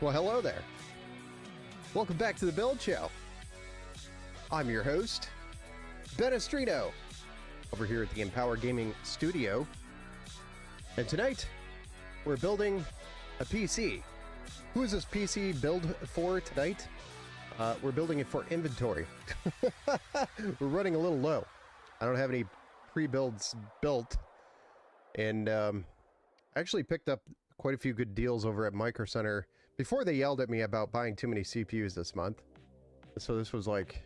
Well, hello there. Welcome back to the Build Show. I'm your host, Ben Estrino, over here at the Empower Gaming Studio. And tonight, we're building a PC. Who is this PC build for tonight? We're building it for inventory. We're running a little low. I don't have any pre-builds built. And I actually picked up quite a few good deals over at Micro Center before they yelled at me about buying too many CPUs this month. So this was like,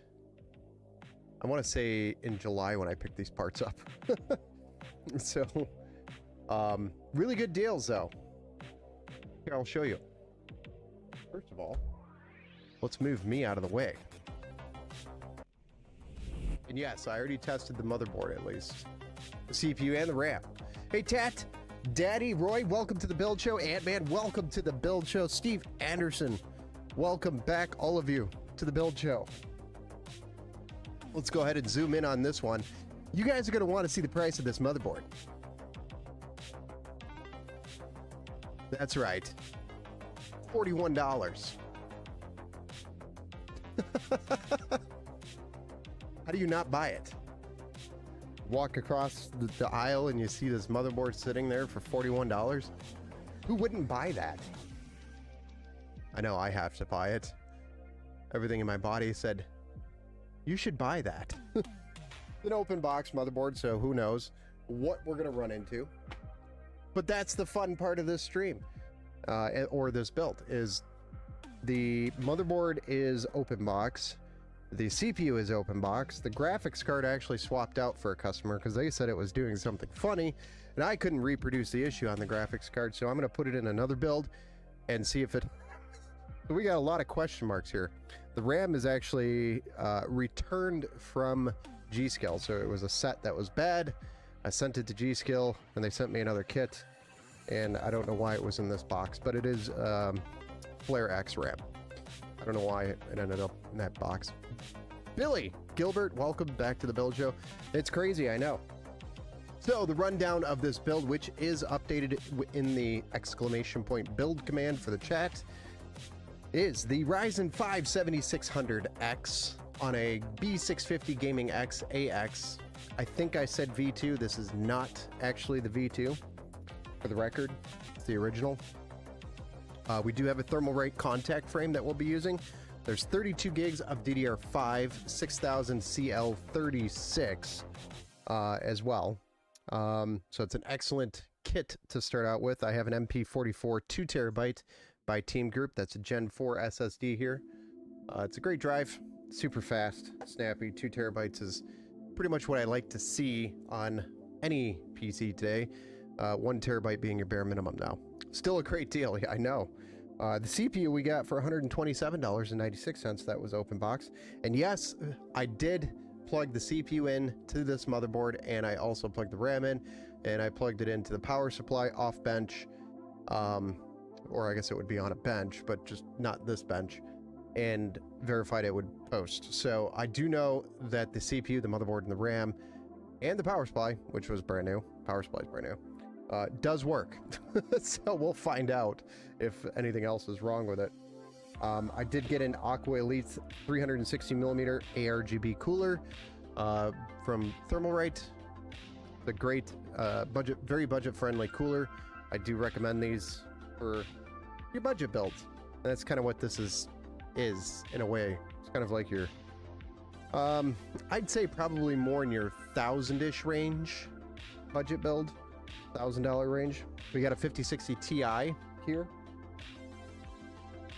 I want to say in July when I picked these parts up. So, really good deals though. Here, I'll show you. First of all, let's move me out of the way. And yes, I already tested the motherboard at least. The CPU and the RAM. Hey, Tat! Daddy Roy, welcome to the Build Show. Ant-Man, welcome to the Build Show. Steve Anderson, welcome back, all of you, to the Build Show. Let's go ahead and zoom in on this one. You guys are going to want to see the price of this motherboard. That's right. $41. How do you not buy it? Walk across the aisle and you see this motherboard sitting there for $41? Who wouldn't buy that? I know I have to buy it. Everything in my body said, you should buy that. An open box motherboard, so who knows what we're going to run into. But that's the fun part of this stream, or this build, is the motherboard is open box. The CPU is open box. The graphics card actually swapped out for a customer because they said it was doing something funny, and I couldn't reproduce the issue on the graphics card, so I'm going to put it in another build and see if it... So we got a lot of question marks here. The RAM is actually returned from G.Skill, so it was a set that was bad. I sent it to G.Skill, and they sent me another kit, and I don't know why it was in this box, but it is Flare X RAM. I don't know why it ended up in that box. Billy Gilbert, welcome back to the Build Show. It's crazy, I know. So the rundown of this build, which is updated in the exclamation point build command for the chat, is the Ryzen 5 7600X on a B650 Gaming X AX. I think I said V2. This is not actually the V2. For the record, it's the original. We do have a Thermalright contact frame that we'll be using. There's 32 gigs of DDR5, 6000 CL36 as well. So it's an excellent kit to start out with. I have an MP44 2 terabyte by Team Group. That's a Gen 4 SSD here. It's a great drive, super fast, snappy. 2 terabytes is pretty much what I like to see on any PC today. 1 terabyte being your bare minimum now. Still a great deal, yeah, I know. The CPU we got for $127.96. That was open box. And yes, I did plug the CPU in to this motherboard, and I also plugged the RAM in, and I plugged it into the power supply off bench, or I guess it would be on a bench, but just not this bench, and verified it would post. So I do know that the CPU, the motherboard, and the RAM, and the power supply, which was brand new, power supply is brand new, does work. So we'll find out if anything else is wrong with it. I did get an Aqua Elite 360mm ARGB cooler from Thermalright. The great budget, very budget-friendly cooler. I do recommend these for your budget builds. And that's kind of what this is in a way. It's kind of like your I'd say probably more in your $1,000-ish range budget build. $1,000 range. We got a 5060 Ti here.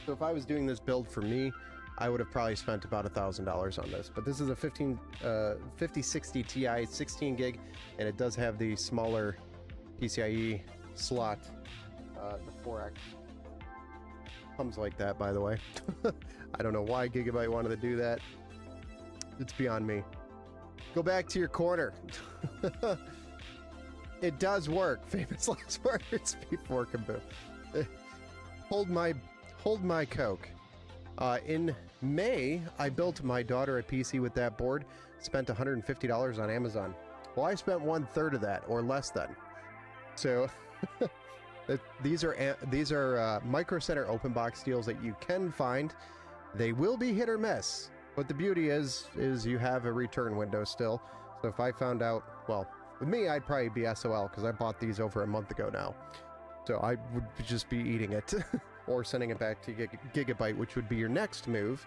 So if I was doing this build for me, I would have probably spent about $1,000 on this. But this is a 5060 Ti, 16 gig, and it does have the smaller PCIe slot. The 4X comes like that, by the way. I don't know why Gigabyte wanted to do that. It's beyond me. Go back to your corner. It does work. Famous last words before Kaboo. Hold my Coke. In May, I built my daughter a PC with that board. Spent $150 on Amazon. Well, I spent 1/3 of that, or less than. So, These are Micro Center open box deals that you can find. They will be hit or miss, but the beauty is you have a return window still. So if I found out, well, with me, I'd probably be SOL because I bought these over a month ago now. So I would just be eating it or sending it back to Gigabyte, which would be your next move.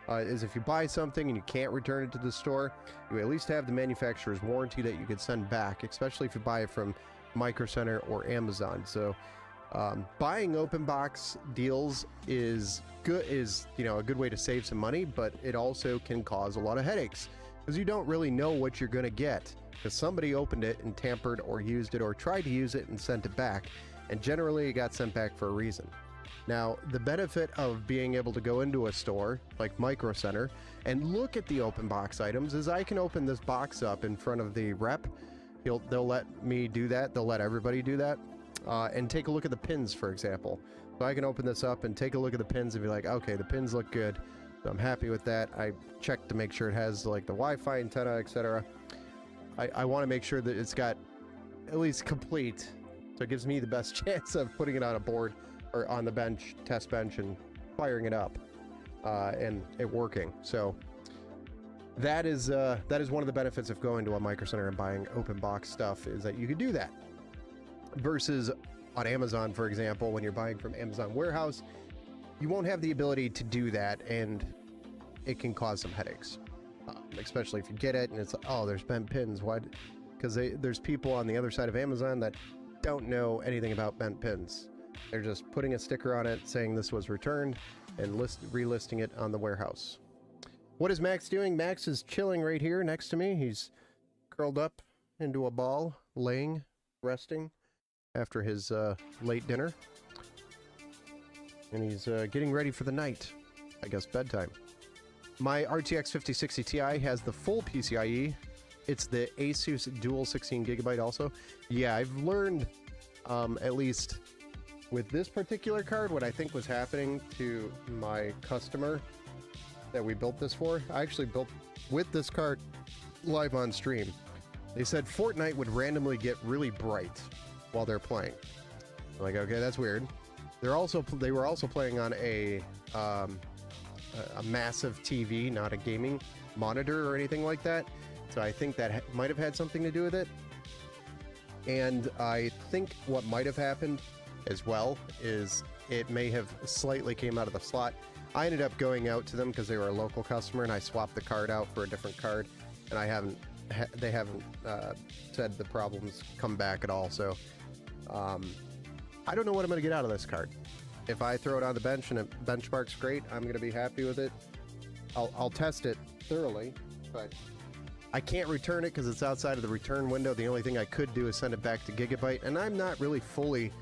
Is if you buy something and you can't return it to the store, you at least have the manufacturer's warranty that you could send back, especially if you buy it from Micro Center or Amazon. So buying open box deals is a good way to save some money, but it also can cause a lot of headaches because you don't really know what you're going to get because somebody opened it and tampered or used it or tried to use it and sent it back, and generally it got sent back for a reason. Now, the benefit of being able to go into a store like Micro Center and look at the open box items is I can open this box up in front of the rep. They'll let me do that. They'll let everybody do that. And take a look at the pins, for example. So I can open this up and take a look at the pins and be like, okay, the pins look good. So I'm happy with that. I checked to make sure it has like the Wi-Fi antenna, etc. I want to make sure that it's got at least complete. So it gives me the best chance of putting it on a board or on the bench, test bench, and firing it up and it working. So that is one of the benefits of going to a Micro Center and buying open box stuff, is that you can do that. Versus on Amazon, for example, when you're buying from Amazon Warehouse, you won't have the ability to do that, and it can cause some headaches, especially if you get it and it's like, oh, there's bent pins. Why? Because there's people on the other side of Amazon that don't know anything about bent pins. They're just putting a sticker on it saying this was returned and relisting it on the warehouse. What is Max doing? Max is chilling right here next to me. He's curled up into a ball, laying, resting after his late dinner. And he's getting ready for the night. I guess bedtime. My RTX 5060 Ti has the full PCIe. It's the Asus Dual 16GB also. Yeah, I've learned, at least with this particular card, what I think was happening to my customer that we built this for. I actually built with this card live on stream. They said Fortnite would randomly get really bright while they're playing. I'm like, okay, that's weird. They were also playing on a massive TV, not a gaming monitor or anything like that. So I think that might have had something to do with it. And I think what might have happened as well is it may have slightly came out of the slot. I ended up going out to them because they were a local customer, and I swapped the card out for a different card, and they haven't said the problems come back at all. So I don't know what I'm going to get out of this card. If I throw it on the bench and it benchmarks great, I'm going to be happy with it. I'll test it thoroughly, but I can't return it because it's outside of the return window. The only thing I could do is send it back to Gigabyte, and I'm not really fully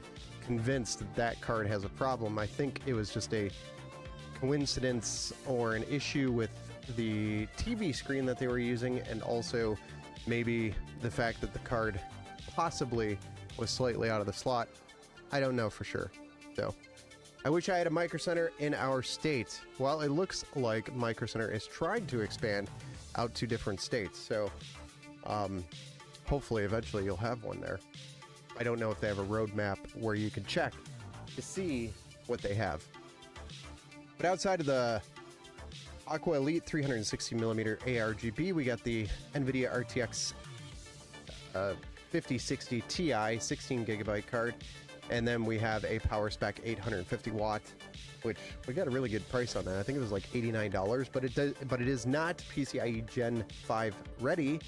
convinced that that card has a problem. I think it was just a coincidence or an issue with the TV screen that they were using, and also maybe the fact that the card possibly was slightly out of the slot. I don't know for sure. So I wish I had a Micro Center in our state. Well, it looks like Micro Center is trying to expand out to different states. So hopefully eventually you'll have one there. I don't know if they have a roadmap where you can check to see what they have. But outside of the Aqua Elite 360mm ARGB, we got the NVIDIA RTX 5060 Ti 16GB card, and then we have a PowerSpec 850 watt, which we got a really good price on that. I think it was like $89, but it is not PCIe Gen 5 ready,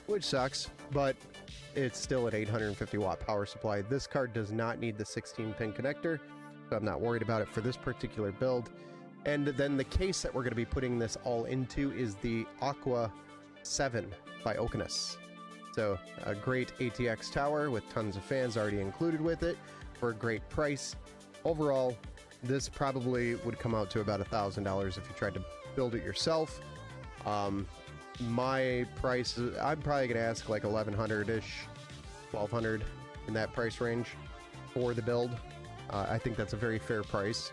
which sucks, but it's still an 850 watt power supply. This card does not need the 16-pin connector, so I'm not worried about it for this particular build. And then the case that we're going to be putting this all into is the Aqua 7 by Okeanis. So a great ATX tower with tons of fans already included with it for a great price. Overall, this probably would come out to about $1,000 if you tried to build it yourself. My price, I'm probably going to ask like 1,100-ish, 1,200 in that price range for the build. I think that's a very fair price.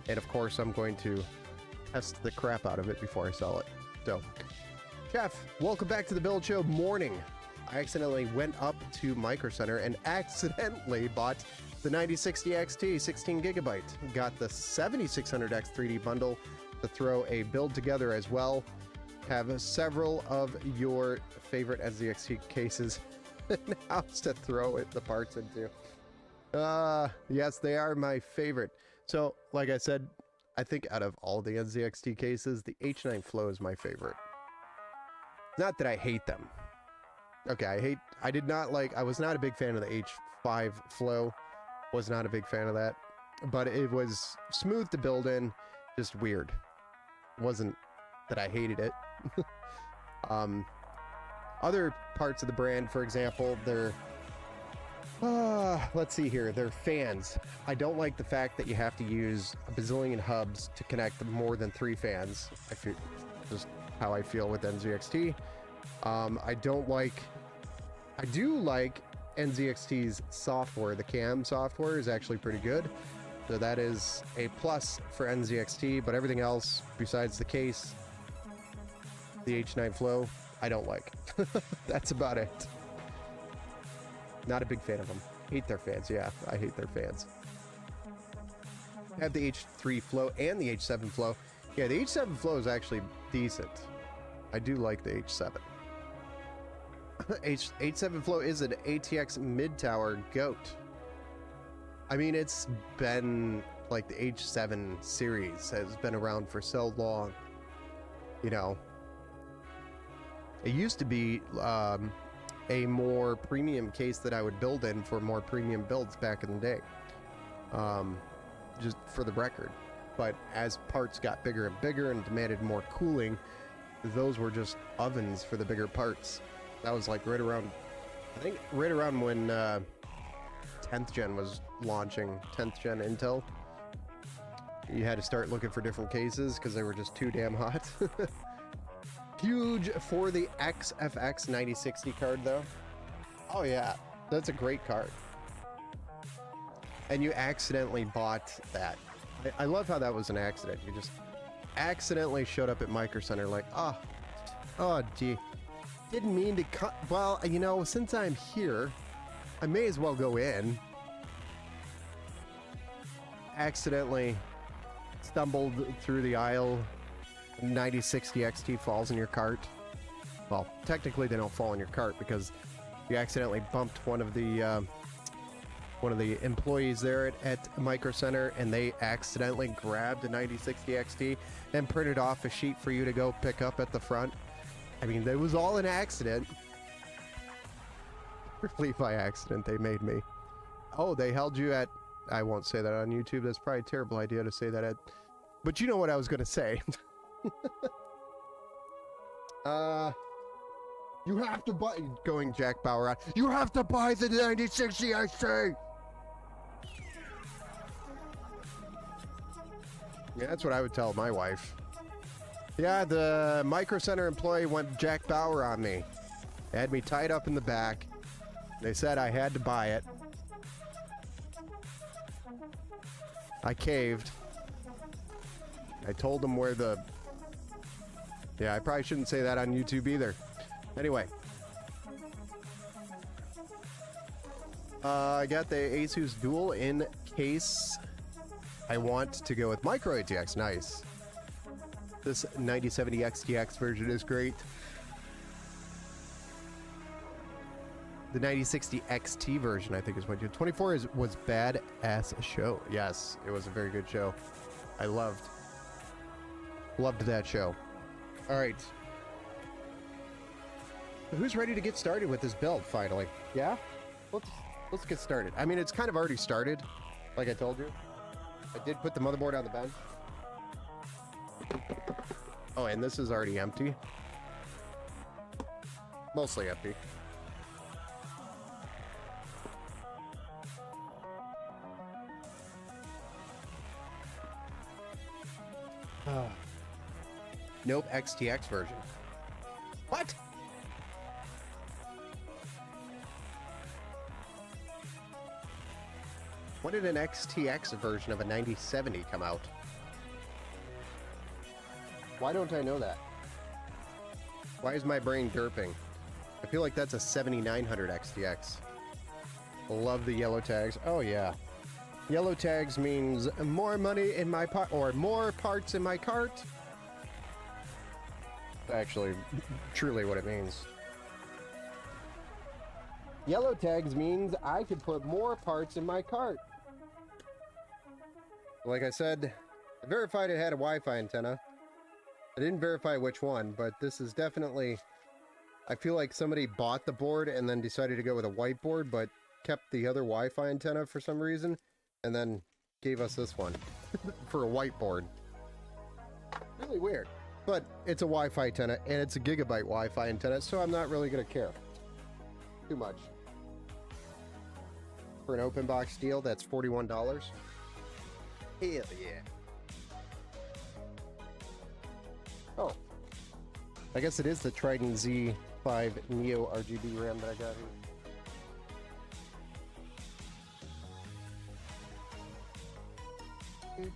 And of course, I'm going to test the crap out of it before I sell it. So, Jeff, welcome back to the Build Show morning. I accidentally went up to Micro Center and accidentally bought the 9060 XT 16 gigabyte. Got the 7600X 3D bundle to throw a build together as well. Have several of your favorite NZXT cases in house to throw the parts into. Yes, they are my favorite. So, like I said, I think out of all the NZXT cases, the H9 Flow is my favorite. Not that I hate them. Okay, I was not a big fan of the H5 Flow. Was not a big fan of that. But it was smooth to build in, just weird. Wasn't that I hated it. Other parts of the brand, for example, they're let's see here, they're fans. I don't like the fact that you have to use a bazillion hubs to connect more than 3 fans. I feel just how I feel with NZXT. I do like NZXT's software. The cam software is actually pretty good, so that is a plus for NZXT. But everything else besides the case, the H9 Flow, I don't like. That's about it. Not a big fan of them. Hate their fans. Yeah, I hate their fans. I have the H3 Flow and the H7 Flow. Yeah, the H7 Flow is actually decent. I do like the H7. H7 Flow is an ATX mid-tower goat. I mean, it's been like the H7 series has been around for so long. You know, it used to be a more premium case that I would build in for more premium builds back in the day. Just for the record. But as parts got bigger and bigger and demanded more cooling, those were just ovens for the bigger parts. That was like right around, I think right around when 10th gen was launching, 10th gen Intel. You had to start looking for different cases because they were just too damn hot. Huge for the XFX 9060 card though. Oh yeah, that's a great card. And you accidentally bought that. I love how that was an accident. You just accidentally showed up at Micro Center like, oh gee, didn't mean to cut. Well, you know, since I'm here, I may as well go in. Accidentally stumbled through the aisle. 9060 XT falls in your cart. Well, technically they don't fall in your cart because you accidentally bumped one of the employees there at Micro Center, and they accidentally grabbed a 9060 XT and printed off a sheet for you to go pick up at the front. I mean, it was all an accident. Really by accident they made me. Oh, they held you at, I won't say that on YouTube. That's probably a terrible idea to say that at, but you know what I was going to say. You have to buy, going Jack Bauer out, you have to buy the 9060 XT. Yeah, that's what I would tell my wife. Yeah, the Micro Center employee went Jack Bauer on me. They had me tied up in the back. They said I had to buy it. I caved. I told them where the... Yeah, I probably shouldn't say that on YouTube either. Anyway. I got the Asus Dual in case. I want to go with Micro ATX. Nice. This 9070 XTX version is great. The 9060 XT version, I think, is what you... 24 was bad ass show. Yes, it was a very good show. I loved that show. All right. Who's ready to get started with this build finally? Yeah? Let's get started. I mean, it's kind of already started, like I told you. I did put the motherboard on the bench. Oh, and this is already empty. Mostly empty. Nope, XTX version. What? When did an XTX version of a 9070 come out? Why don't I know that? Why is my brain derping? I feel like that's a 7900 XTX. Love the yellow tags. Oh yeah. Yellow tags means more money in my pot or more parts in my cart. Actually, truly what it means. Yellow tags means I could put more parts in my cart. Like I said, I verified it had a Wi-Fi antenna. I didn't verify which one, but this is definitely... I feel like somebody bought the board and then decided to go with a whiteboard, but kept the other Wi-Fi antenna for some reason, and then gave us this one for a whiteboard. Really weird. But it's a Wi-Fi antenna, and it's a gigabyte Wi-Fi antenna, so I'm not really going to care too much. For an open box deal, that's $41. Hell yeah. Oh. I guess it is the Trident Z5 Neo RGB RAM that I got here.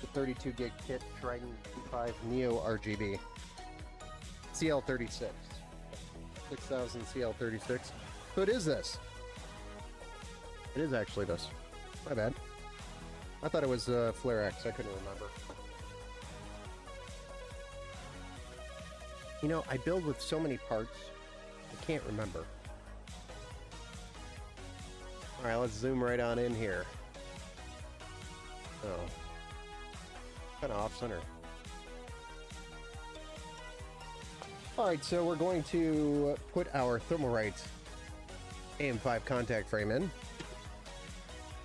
The 32 gig kit Trident Z5 Neo RGB. CL36. 6000 CL36. So it is this. It is actually this. My bad. I thought it was Flare X. I couldn't remember. You know, I build with so many parts, I can't remember. Alright, let's zoom right on in here. Oh. Kind of off center. Alright, so we're going to put our Thermalright AM5 contact frame in.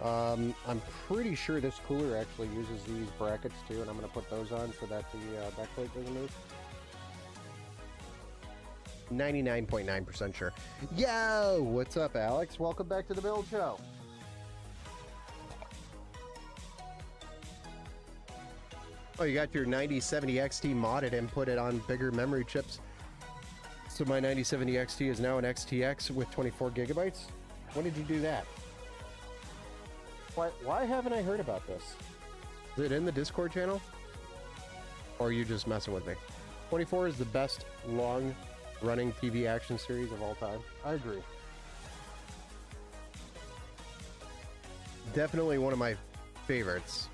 I'm pretty sure this cooler actually uses these brackets too, and I'm going to put those on so that the backplate doesn't move. 99.9% sure. Yo! What's up, Alex? Welcome back to the Build Show. Oh, you got your 9070 XT modded and put it on bigger memory chips. So my 9070 XT is now an XTX with 24 gigabytes? When did you do that? Why haven't I heard about this? Is it in the Discord channel? Or are you just messing with me? 24 is the best long-running TV action series of all time. I agree. Definitely one of my favorites.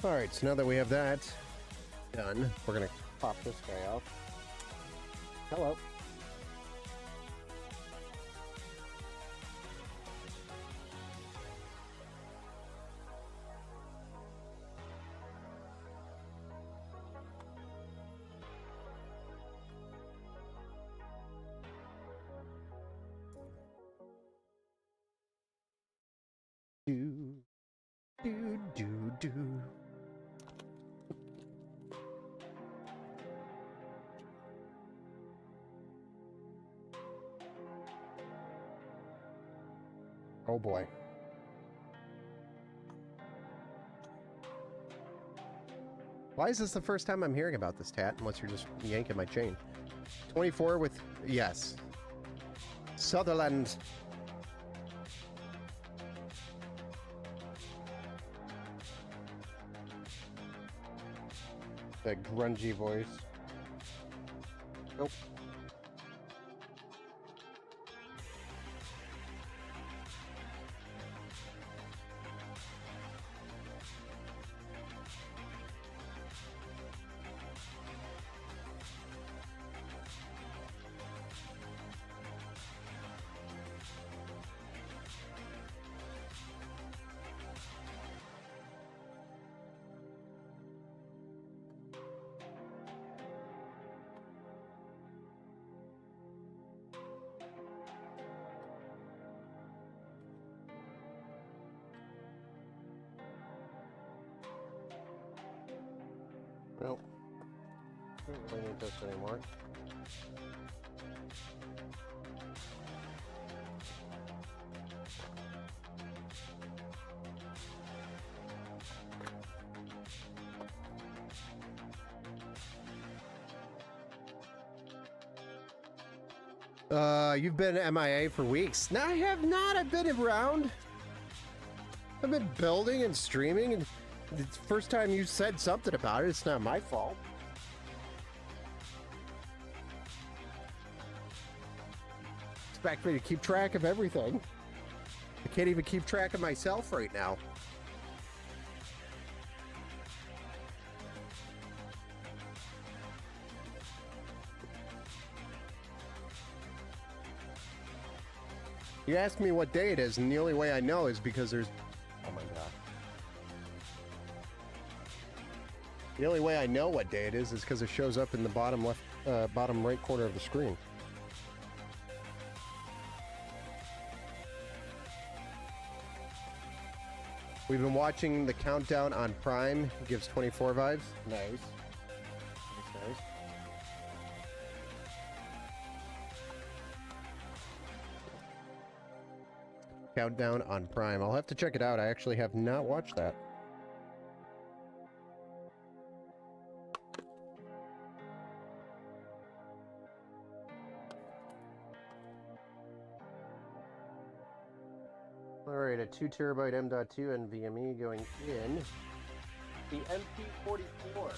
Alright, so now that we have that done, we're gonna pop this guy off. Hello. Do. Oh boy. Why is this the first time I'm hearing about this, Tat? Unless you're just yanking my chain. 24 with, yes. Sutherland. That grungy voice. Nope. Well, don't really need this anymore. You've been MIA for weeks. No, I have not. I've been around. I've been building and streaming, and it's the first time you said something about it. It's not my fault. Expect me to keep track of everything. I can't even keep track of myself right now. You ask me what day it is, and the only way I know is because there's... Oh my god. The only way I know what day it is because it shows up in the bottom left, bottom right corner of the screen. We've been watching the countdown on Prime. It gives 24 vibes. Nice. Nice. Countdown on Prime. I'll have to check it out. I actually have not watched that. Alright, a 2 terabyte M.2 NVMe going in the MP44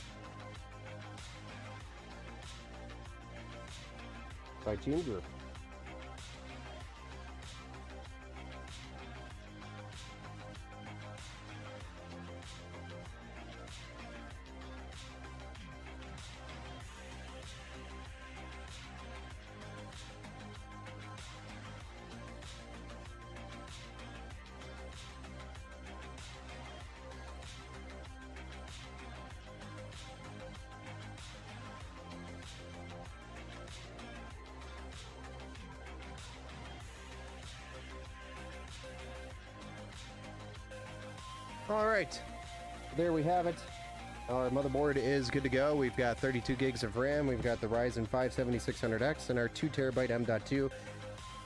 by Team Group. All right, there we have it. Our motherboard is good to go. We've got 32 gigs of RAM. We've got the Ryzen 5 7600X and our 2 terabyte M.2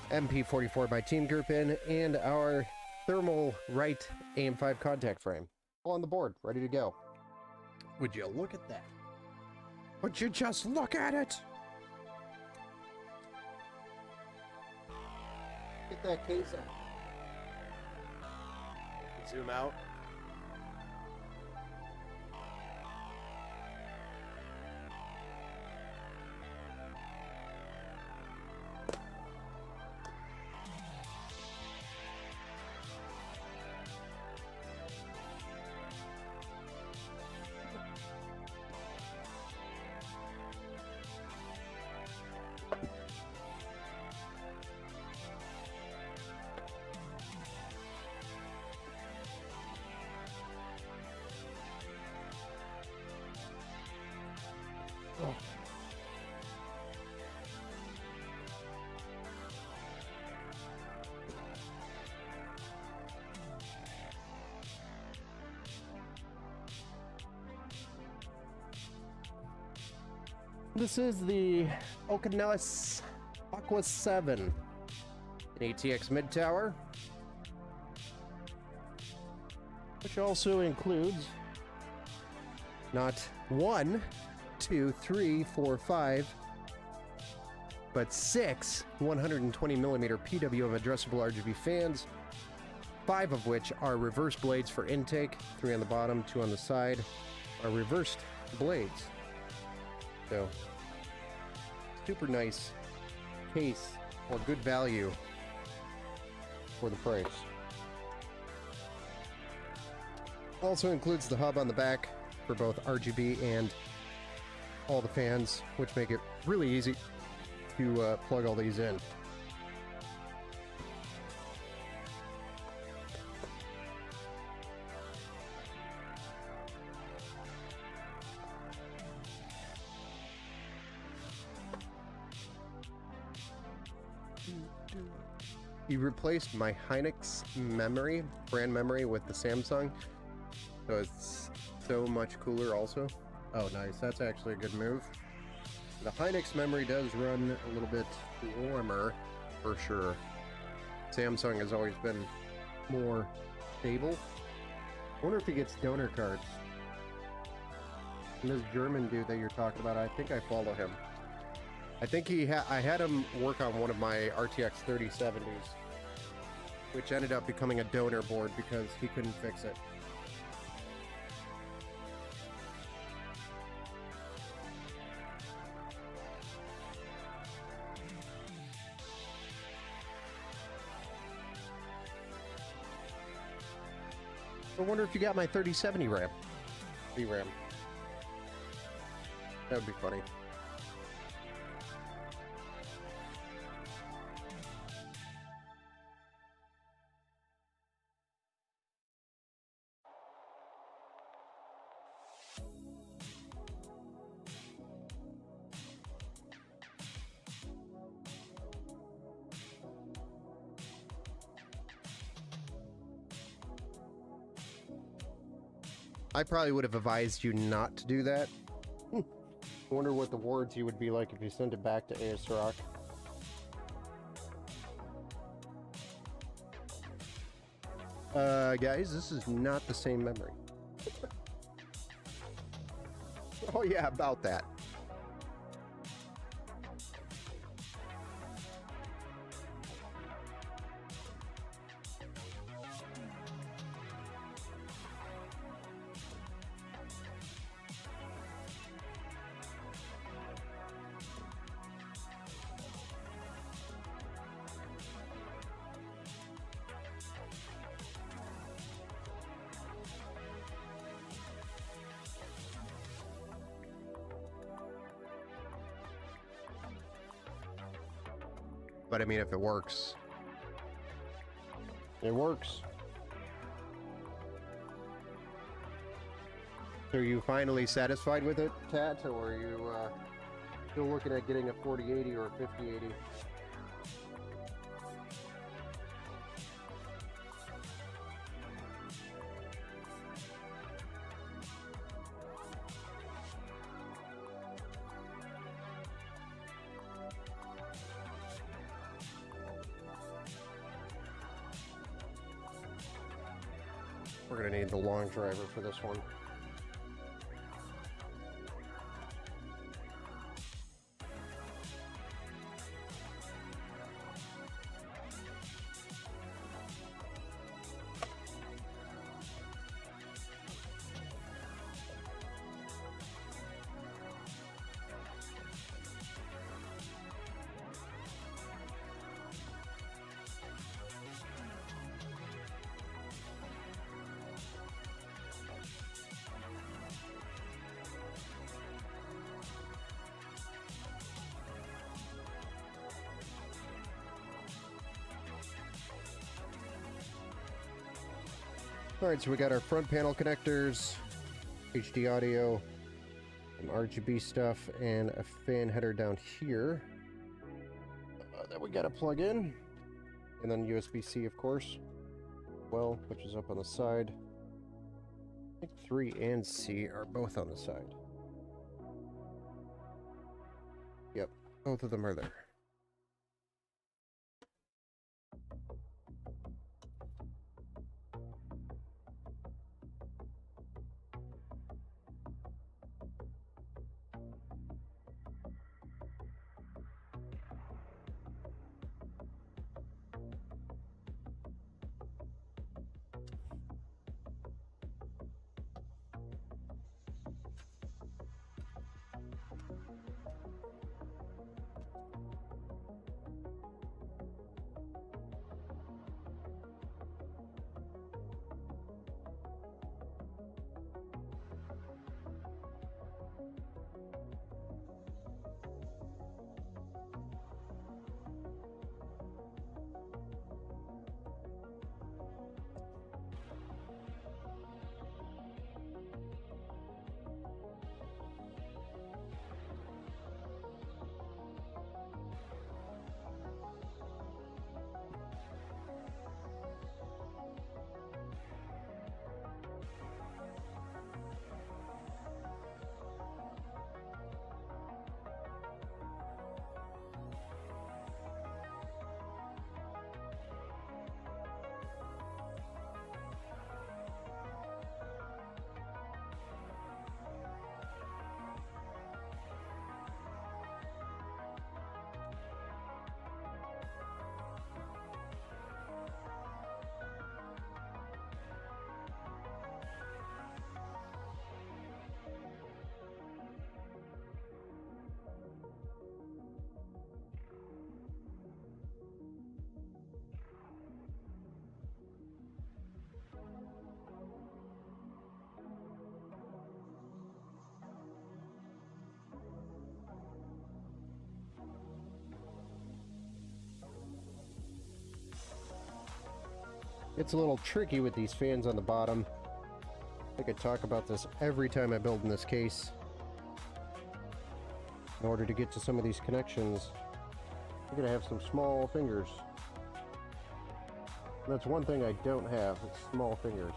MP44 by Team Group in, and our thermal right AM5 contact frame. All on the board, ready to go. Would you look at that? Would you just look at it? Get that case out. Zoom out. Oh. This is the Okanelis Aqua 7, an ATX mid tower, which also includes not 1, 2, 3, 4, 5, but 6 120 millimeter PWM addressable RGB fans, 5 of which are reverse blades for intake, 3 on the bottom, 2 on the side, are reversed blades. So, super nice case or good value for the price. Also includes the hub on the back for both RGB and all the fans, which make it really easy to plug all these in. You replaced my Hynix memory, brand memory, with the Samsung, so it's so much cooler also. Oh, nice. That's actually a good move. The Hynix memory does run a little bit warmer, for sure. Samsung has always been more stable. I wonder if he gets donor cards. And this German dude that you're talking about, I think I follow him. I think I had him work on one of my RTX 3070s, which ended up becoming a donor board because he couldn't fix it. I wonder if you got my 3070 RAM. VRAM. That would be funny. I probably would have advised you not to do that. I wonder what the warranty would be like if you sent it back to ASRock. Guys, this is not the same memory. Oh yeah, about that. But I mean, if it works, it works. So are you finally satisfied with it, Tat, or are you still looking at getting a 4080 or a 5080? We're gonna need the long driver for this one. Alright, so we got our front panel connectors, HD audio, some RGB stuff, and a fan header down here that we gotta plug in. And then USB-C, of course, well, which is up on the side. I think 3 and C are both on the side. Yep, both of them are there. It's a little tricky with these fans on the bottom. I could talk about this every time I build in this case. In order to get to some of these connections, you're gonna have some small fingers. And that's one thing I don't have, it's small fingers.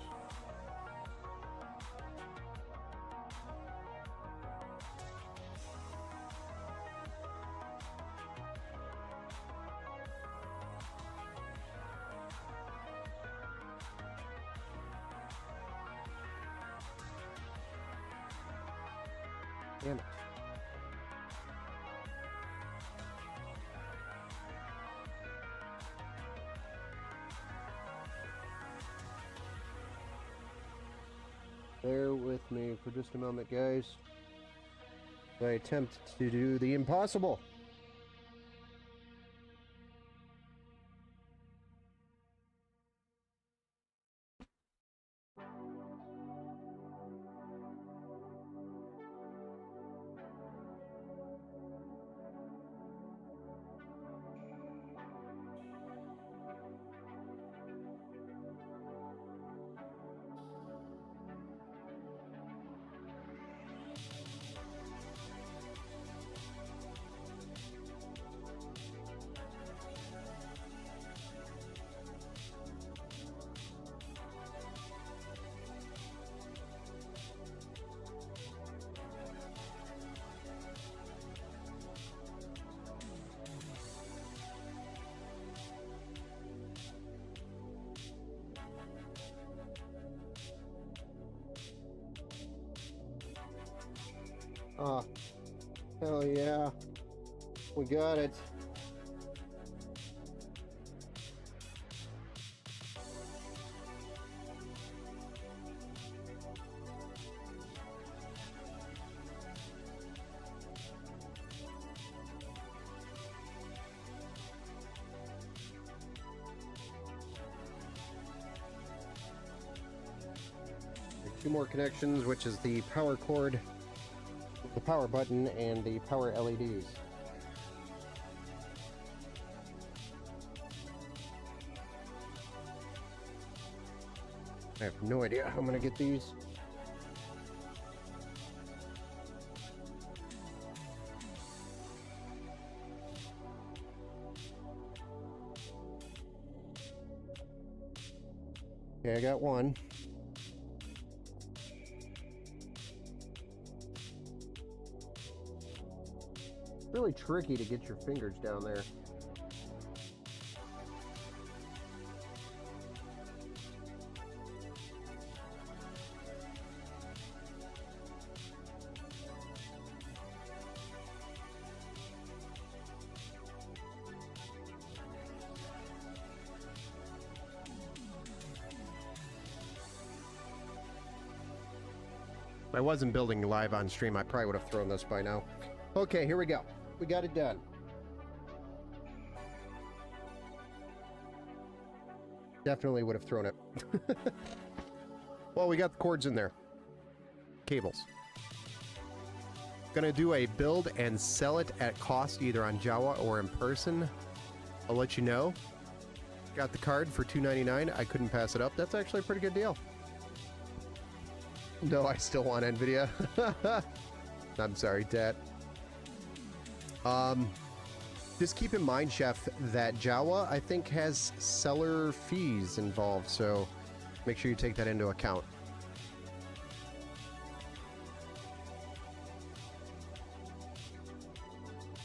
Damn it. Bear with me for just a moment, guys. I attempt to do the impossible. Oh, hell yeah. We got it. Two more connections, which is the power cord, the power button, and the power LEDs. I have no idea how I'm gonna get these. Okay, I got one. Really tricky to get your fingers down there. If I wasn't building live on stream, I probably would have thrown this by now. Okay, here we go. We got it done. Definitely would have thrown it. Well, we got the cords in there. Cables. Gonna do a build and sell it at cost, either on Jawa or in person. I'll let you know. Got the card for $2.99. I couldn't pass it up. That's actually a pretty good deal. No, I still want NVIDIA. I'm sorry, Dad. Just keep in mind, Chef, that Jawa, I think, has seller fees involved, so make sure you take that into account.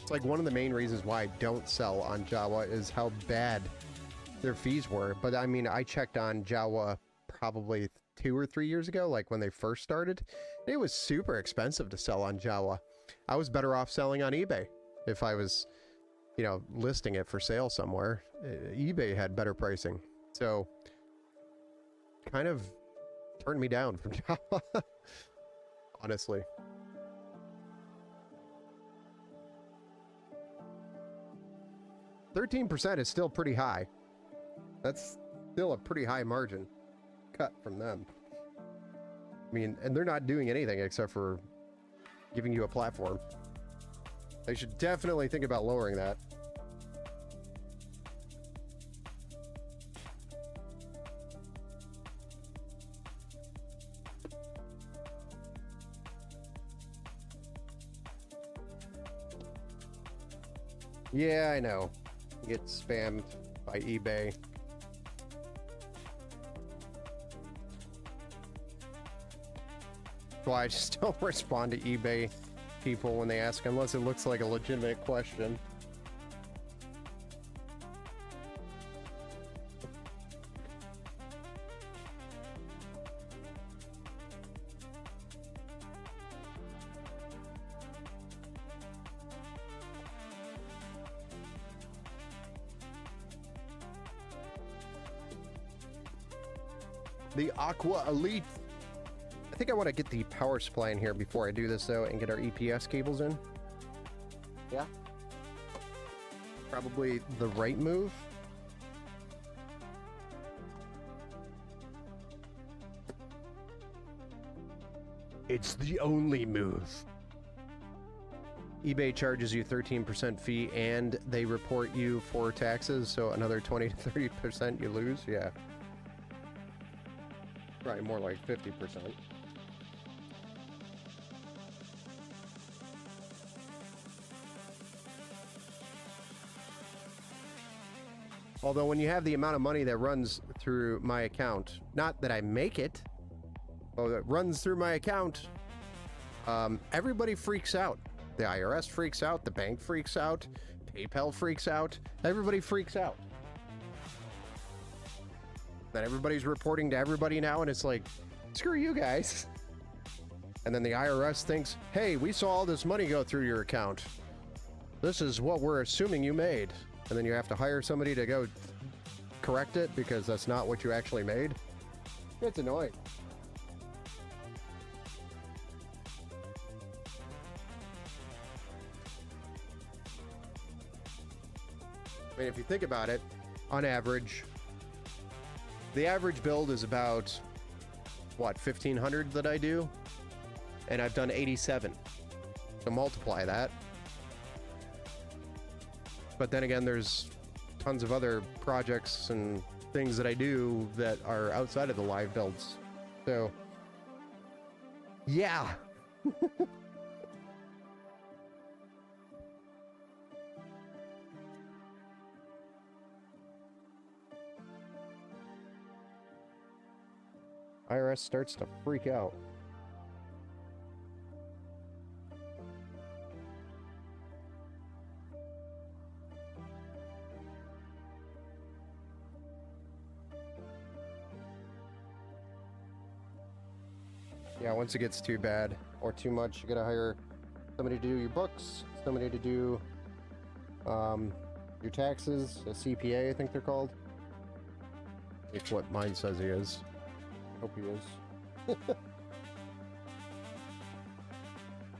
It's like one of the main reasons why I don't sell on Jawa is how bad their fees were. But I mean, I checked on Jawa probably 2 or 3 years ago, like when they first started. It was super expensive to sell on Jawa. I was better off selling on eBay if I was, you know, listing it for sale somewhere. eBay had better pricing. So, kind of turned me down from Jawa, honestly. $13% is still pretty high. That's still a pretty high margin cut from them. I mean, and they're not doing anything except for giving you a platform. They should definitely think about lowering that. Yeah, I know. You get spammed by eBay. That's why I just don't respond to eBay people when they ask, unless it looks like a legitimate question. The Aqua Elite. I think I want to get the power supply in here before I do this, though, and get our EPS cables in. Yeah. Probably the right move. It's the only move. eBay charges you 13% fee, and they report you for taxes, so another 20 to 30% you lose. Yeah. Probably more like 50%. Although when you have the amount of money that runs through my account, not that I make it, but that runs through my account, everybody freaks out. The IRS freaks out, the bank freaks out, PayPal freaks out, everybody freaks out. Then everybody's reporting to everybody now, and it's like, screw you guys. And then the IRS thinks, hey, we saw all this money go through your account. This is what we're assuming you made. And then you have to hire somebody to go correct it because that's not what you actually made. It's annoying. I mean, if you think about it, on average, the average build is about, what, 1,500 that I do? And I've done 87. So multiply that. But then again, there's tons of other projects and things that I do that are outside of the live builds. So, yeah. IRS starts to freak out. Yeah, once it gets too bad or too much, you gotta hire somebody to do your books, somebody to do your taxes, a CPA, I think they're called. It's what mine says he is. Hope he is.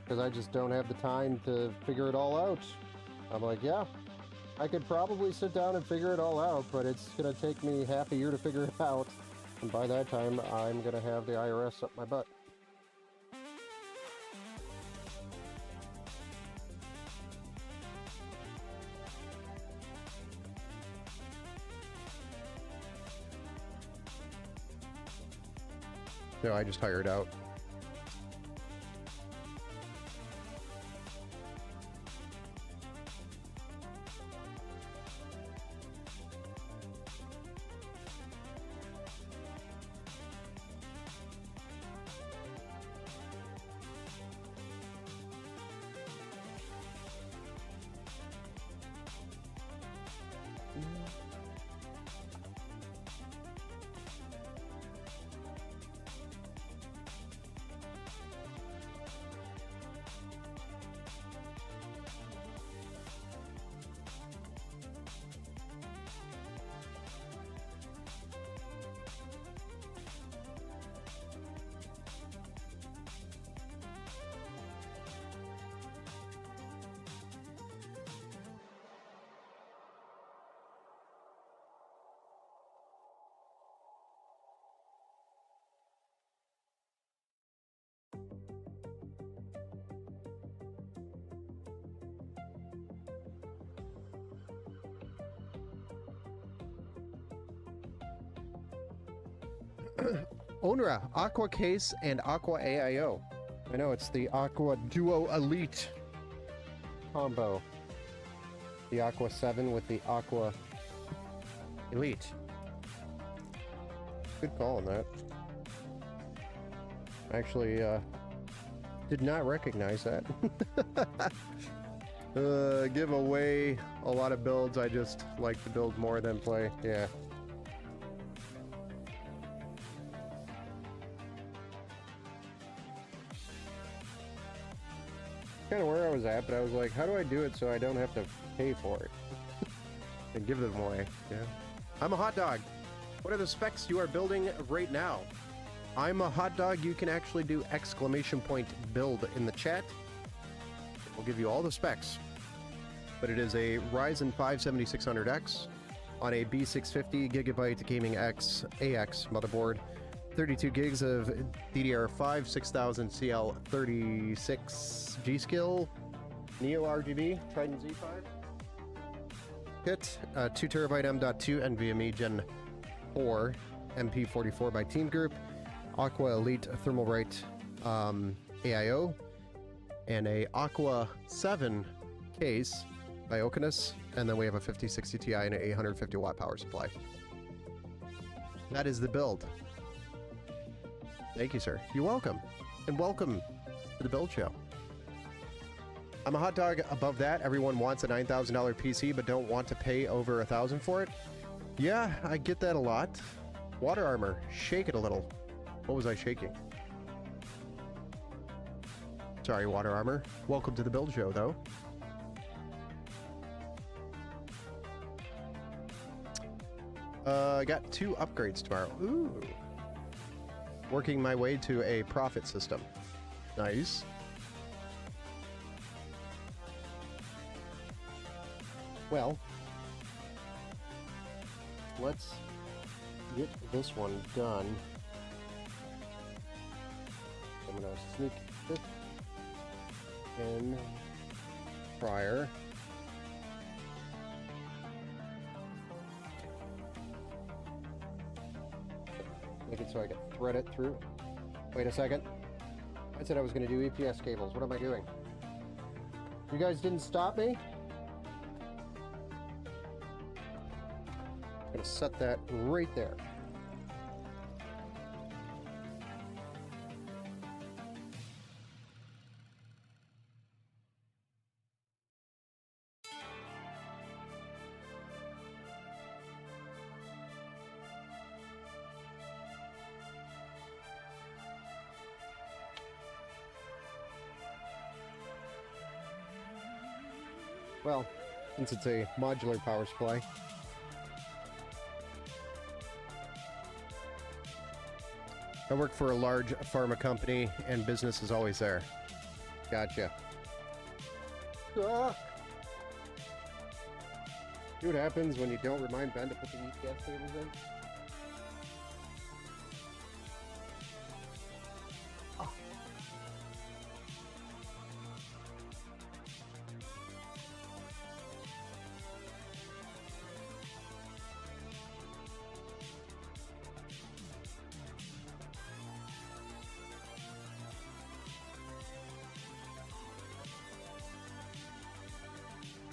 Because I just don't have the time to figure it all out. I'm like, yeah, I could probably sit down and figure it all out, but it's gonna take me half a year to figure it out. And by that time, I'm gonna have the IRS up my butt. No, I just hired out. Onra, Aqua Case, and Aqua AIO. I know it's the Aqua Duo Elite combo. The Aqua 7 with the Aqua Elite. Good call on that. Actually, did not recognize that. Give away a lot of builds. I just like to build more than play. Yeah. Kind of where I was at, but I was like, how do I do it so I don't have to pay for it? And give them away. Yeah. I'm a hot dog. What are the specs you are building right now? I'm a hot dog. You can actually do exclamation point build in the chat. We'll give you all the specs. But it is a Ryzen 5 7600X on a B650 Gigabyte Gaming X AX motherboard. 32 gigs of DDR5, 6000 CL36 G-Skill, Neo RGB, Trident Z5. Kit, 2 terabyte M.2 NVMe Gen 4 MP44 by Team Group, Aqua Elite Thermalbright AIO, and a Aqua 7 case by Okinus, and then we have a 5060 Ti and an 850 watt power supply. That is the build. Thank you, sir. You're welcome. And welcome to the Build Show. I'm a hot dog. Above that, everyone wants a $9,000 PC but don't want to pay over $1,000 for it. Yeah, I get that a lot. Water Armor, shake it a little. What was I shaking? Sorry, Water Armor. Welcome to the Build Show, though. I got 2 upgrades tomorrow. Ooh. Working my way to a profit system. Nice. Well, let's get this one done. I'm gonna sneak this in prior. Make it so I can thread it through. Wait a second. I said I was going to do EPS cables. What am I doing? You guys didn't stop me? I'm going to set that right there. Well, since it's a modular power supply. I work for a large pharma company and business is always there. Gotcha. Ah! See what happens when you don't remind Ben to put the EPS cables in?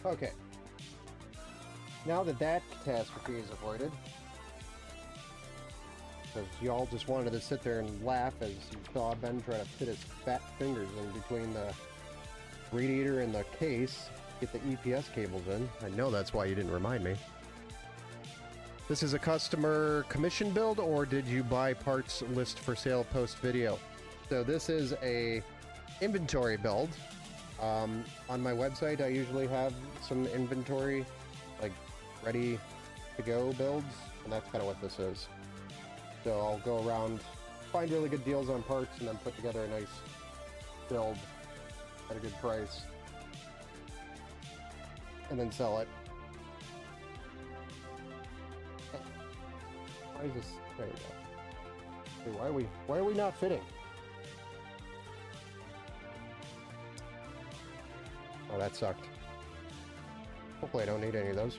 Okay. Now that that catastrophe is avoided, because y'all just wanted to sit there and laugh as you saw Ben try to fit his fat fingers in between the radiator and the case, get the EPS cables in. I know that's why you didn't remind me. This is a customer commission build, or did you buy parts list for sale post video? So this is a inventory build. On my website, I usually have some inventory, like ready to go builds, and that's kind of what this is. So I'll go around, find really good deals on parts, and then put together a nice build at a good price, and then sell it. Why is this? There we go. Hey, why are we not fitting? Oh, that sucked. Hopefully I don't need any of those.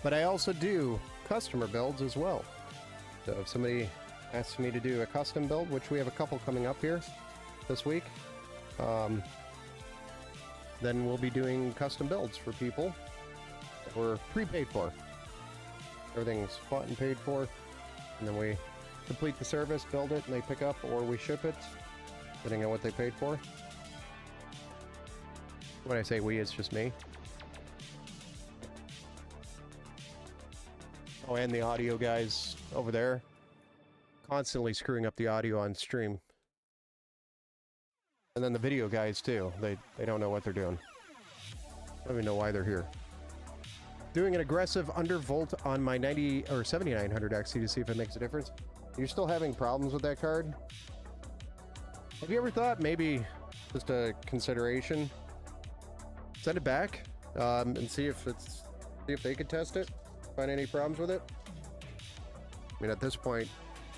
But I also do customer builds as well. So if somebody asks me to do a custom build, which we have a couple coming up here this week, then we'll be doing custom builds for people that we're prepaid for. Everything's bought and paid for, and then we complete the service, build it, and they pick up, or we ship it, depending on what they paid for. When I say we, it's just me. Oh, and the audio guys over there, constantly screwing up the audio on stream. And then the video guys too. They don't know what they're doing. I don't even know why they're here. Doing an aggressive undervolt on my 90 or 7900 XT to see if it makes a difference. You're still having problems with that card? Have you ever thought maybe just a consideration? Send it back and see if they could test it. Find any problems with it? I mean, at this point,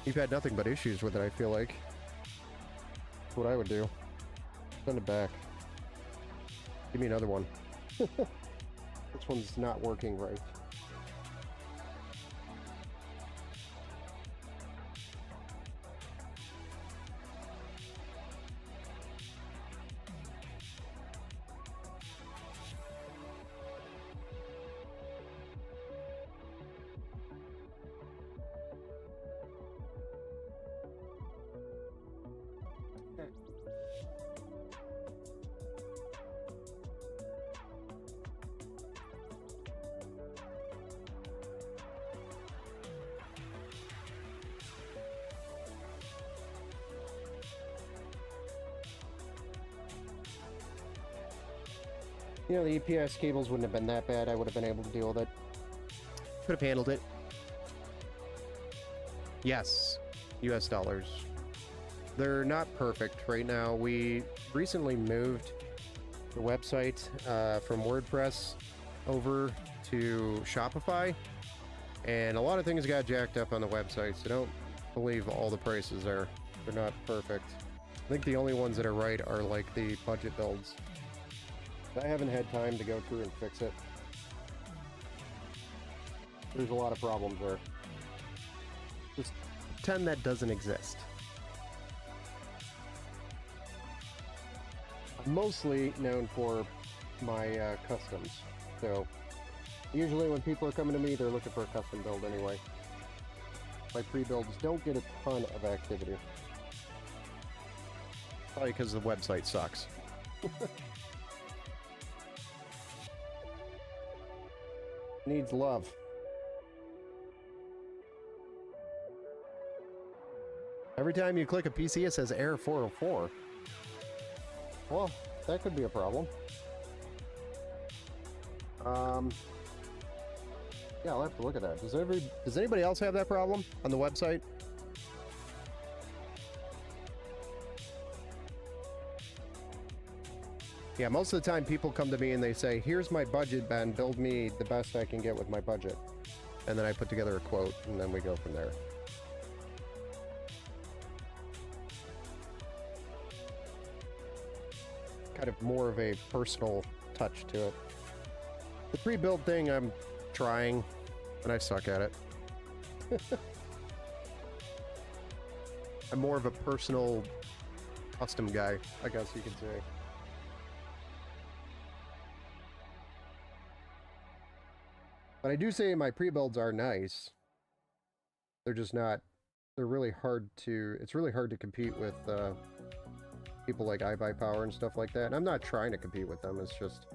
you've had nothing but issues with it, I feel like. That's what I would do. Send it back. Give me another one. This one's not working right. You know, the EPS cables wouldn't have been that bad. I would have been able to deal with it. Could have handled it. Yes, US dollars. They're not perfect right now. We recently moved the website from WordPress over to Shopify, and a lot of things got jacked up on the website, so don't believe all the prices are. They're not perfect. I think the only ones that are right are like the budget builds. I haven't had time to go through and fix it. There's a lot of problems there. Just pretend that doesn't exist. I'm mostly known for my customs. So usually when people are coming to me, they're looking for a custom build anyway. My pre-builds don't get a ton of activity. Probably because the website sucks. Needs love. Every time you click a PC, it says error 404. Well, that could be a problem. Yeah, I'll have to look at that. Does anybody else have that problem on the website? Yeah, most of the time people come to me and they say, here's my budget, Ben, build me the best I can get with my budget. And then I put together a quote, and then we go from there. Kind of more of a personal touch to it. The pre-built thing, I'm trying, and I suck at it. I'm more of a personal custom guy, I guess you could say. But I do say my pre-builds are nice. They're just not, they're really hard to, it's really hard to compete with people like iBuyPower and stuff like that. And I'm not trying to compete with them, it's just,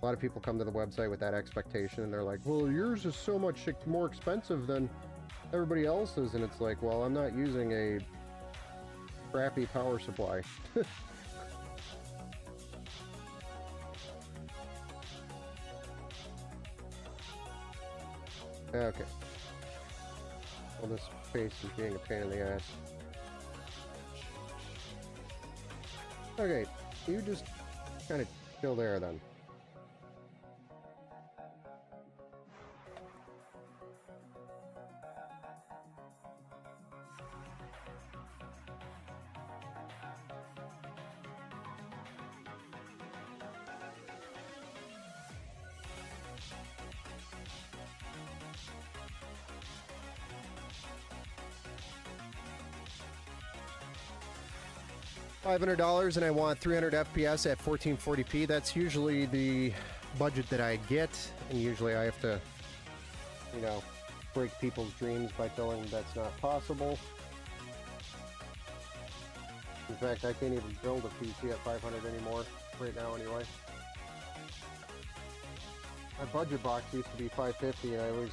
a lot of people come to the website with that expectation and they're like, well, yours is so much more expensive than everybody else's. And it's like, well, I'm not using a crappy power supply. Okay. Well, this face is being a pain in the ass. Okay, you just kind of chill there then. $500 and I want 300 FPS at 1440p. That's usually the budget that I get, and usually I have to, you know, break people's dreams by telling them that's not possible. In fact, I can't even build a PC at 500 anymore, right now anyway. My budget box used to be 550 and I was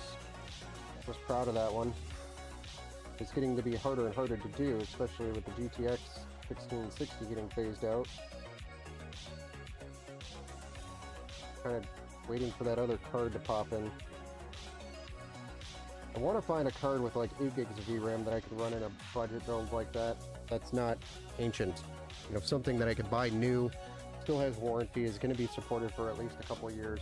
proud of that one. It's getting to be harder and harder to do, especially with the GTX 1660 getting phased out. Kind of waiting for that other card to pop in. I want to find a card with like 8 gigs of VRAM that I could run in a budget build like that. That's not ancient. You know, something that I could buy new, still has warranty, is going to be supported for at least a couple of years.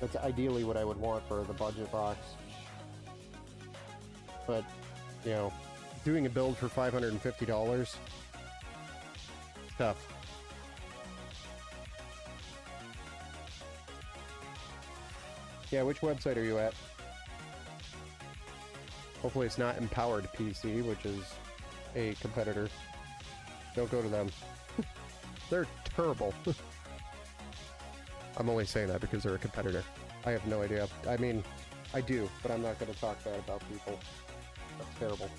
That's ideally what I would want for the budget box. But, you know, doing a build for $550, it's tough. Yeah, which website are you at? Hopefully it's not Empowered PC, which is a competitor. Don't go to them. They're terrible. I'm only saying that because they're a competitor. I have no idea. I mean, I do, but I'm not going to talk bad about people. That's terrible.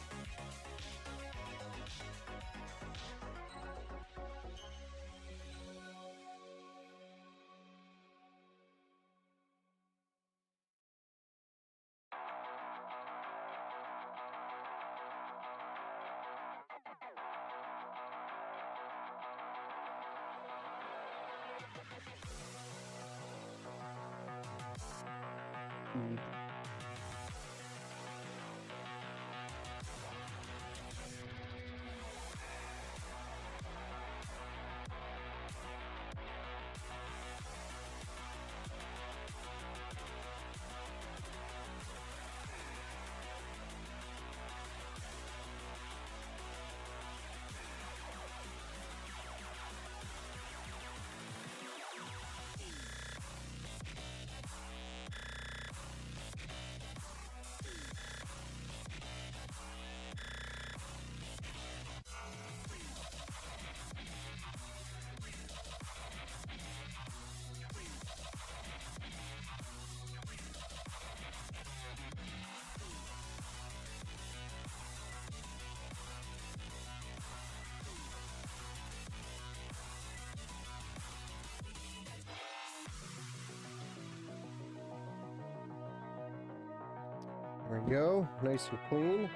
There we go, nice and clean.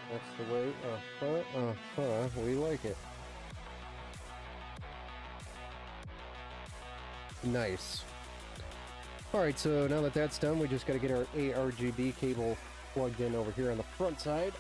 That's the way, we like it. Nice. Alright, so now that that's done, we just gotta get our ARGB cable plugged in over here on the front side.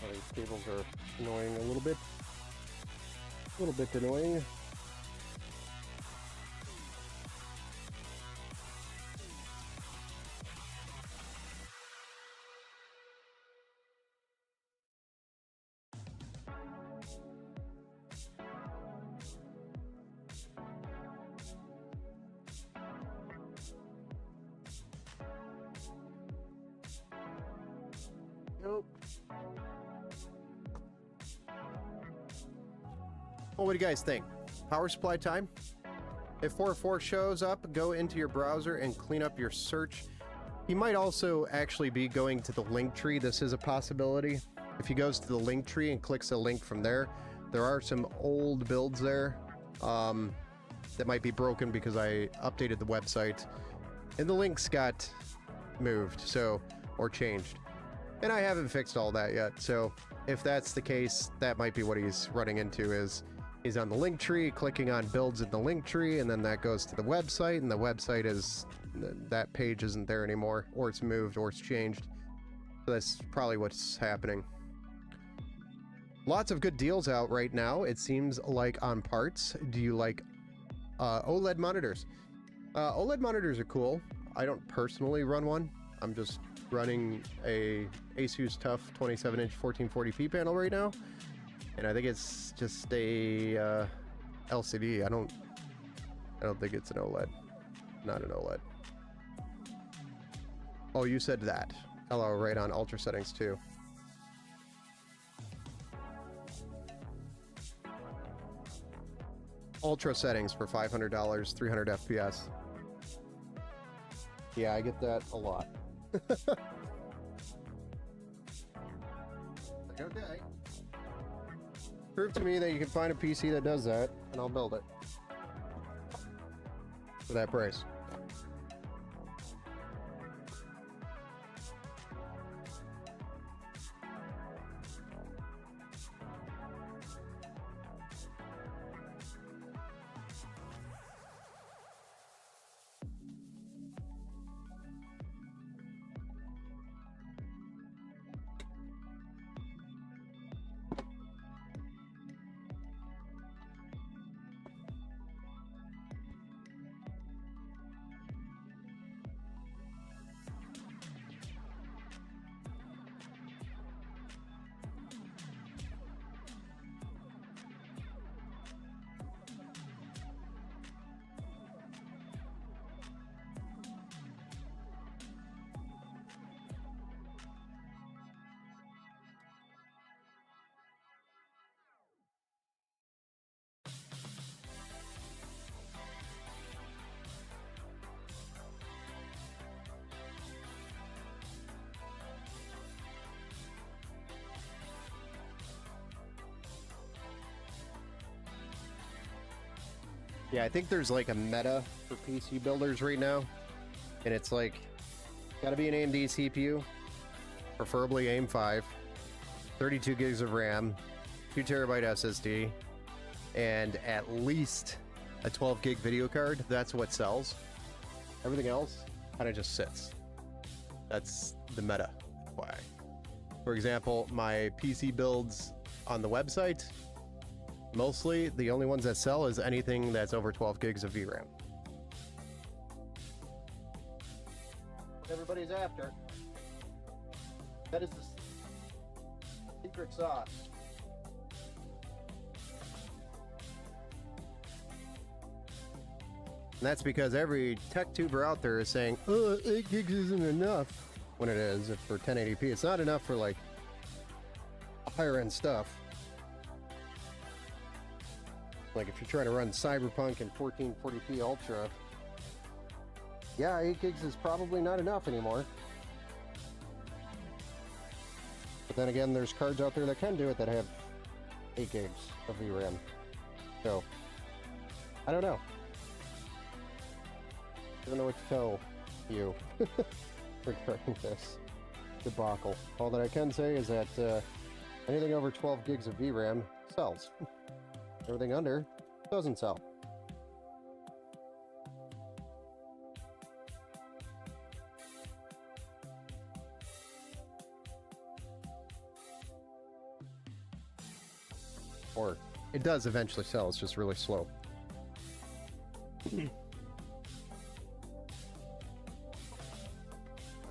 Oh, these cables are annoying a little bit. A little bit annoying. Nope. Well, what do you guys think? Power supply time? If 404 shows up, go into your browser and clean up your search. He might also actually be going to the link tree. This is a possibility. If he goes to the link tree and clicks a link from there, there are some old builds there that might be broken because I updated the website and the links got moved, so, or changed. And I haven't fixed all that yet, so if that's the case, that might be what he's running into. Is he's on the link tree, clicking on builds in the link tree, and then that goes to the website, and the website is, that page isn't there anymore, or it's moved, or it's changed. So that's probably what's happening. Lots of good deals out right now, it seems like, on parts. Do you like OLED monitors? OLED monitors are cool. I don't personally run one. I'm just running a Asus TUF 27-inch 1440p panel right now, and I think it's just a LCD. I don't think it's an OLED. Not an OLED. Oh, you said that. Hello, right on ultra settings too. Ultra settings for $500, 300 FPS. Yeah, I get that a lot. Okay. Prove to me that you can find a PC that does that, and I'll build it. For that price. Yeah, I think there's like a meta for PC builders right now, and it's like, gotta be an AMD CPU, preferably AIM-5, 32 gigs of RAM, 2 terabyte SSD, and at least a 12 gig video card. That's what sells. Everything else kind of just sits. That's the meta. Why? For example, my PC builds on the website, mostly the only ones that sell is anything that's over 12 gigs of VRAM. What everybody's after. That is the secret sauce. And that's because every tech tuber out there is saying, 8 gigs isn't enough. When it is, if for 1080p, it's not enough for like higher end stuff. Like if you're trying to run Cyberpunk and 1440p Ultra, yeah, 8 gigs is probably not enough anymore. But then again, there's cards out there that can do it that have 8 gigs of VRAM. So, I don't know. I don't know what to tell you regarding this debacle. All that I can say is that anything over 12 gigs of VRAM sells. Everything under doesn't sell. Or it does eventually sell, it's just really slow.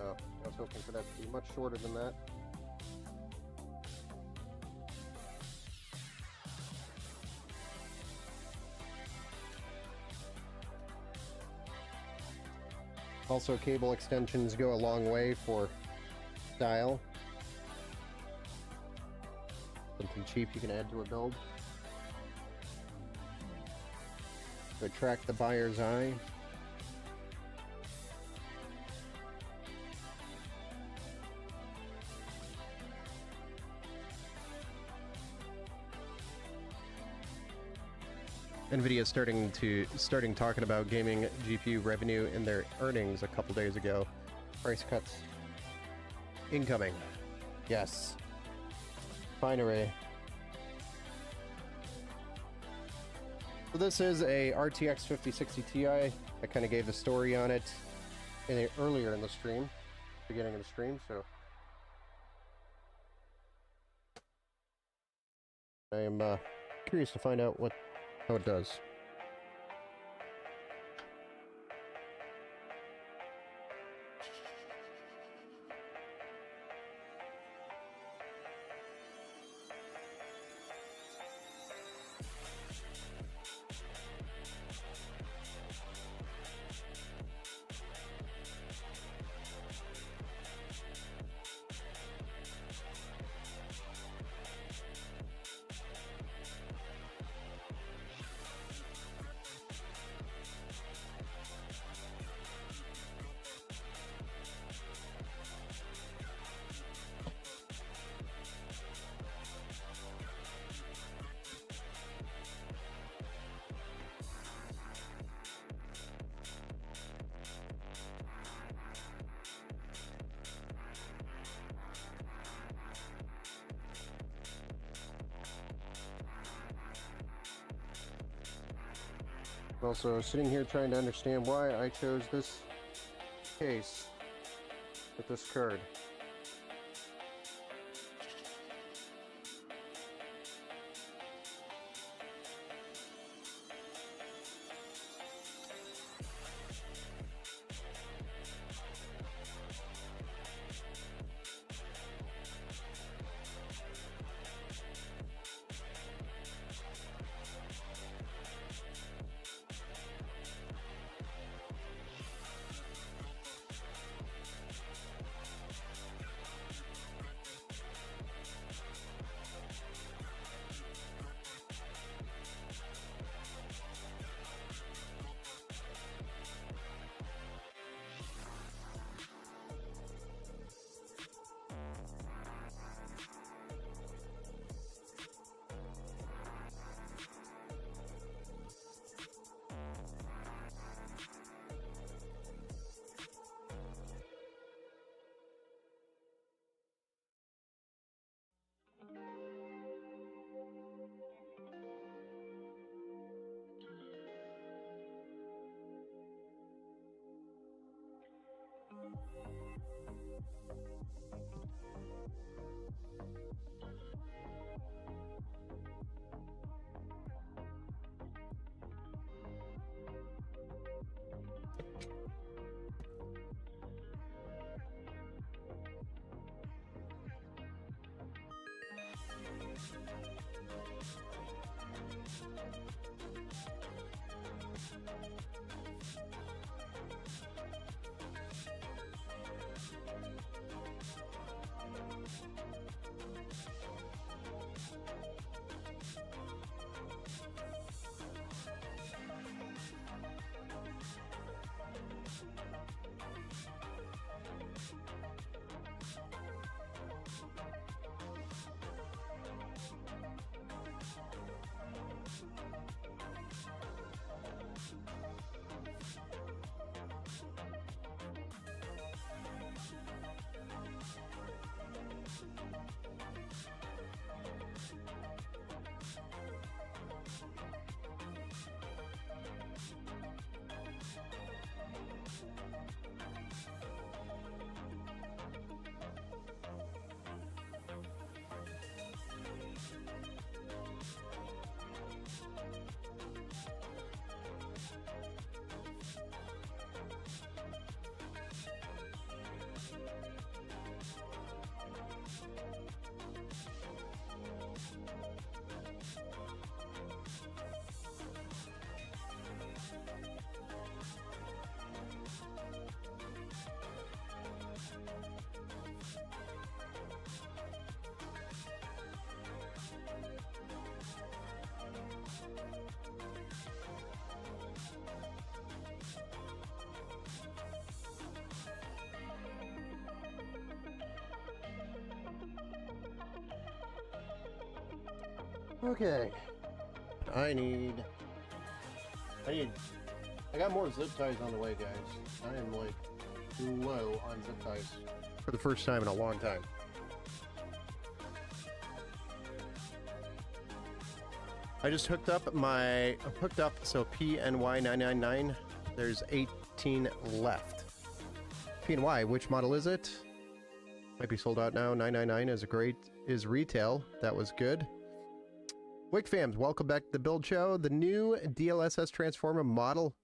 Oh, I was hoping for that to be much shorter than that. Also, cable extensions go a long way for style. Something cheap you can add to a build. To attract the buyer's eye. NVIDIA starting talking about gaming GPU revenue in their earnings a couple days ago. Price cuts incoming. Yes. Finery. So this is a RTX 5060 Ti. I kind of gave the story on it earlier in the stream, beginning of the stream, so I am curious to find out how it does. Also, sitting here trying to understand why I chose this case with this card. Okay. I got more zip ties on the way, guys. I am like low on zip ties for the first time in a long time. I just hooked up so PNY999. There's 18 left. PNY, which model is it? Might be sold out now. 999 is retail. That was good. Wick fams, welcome back to the Build Show. The new DLSS Transformer model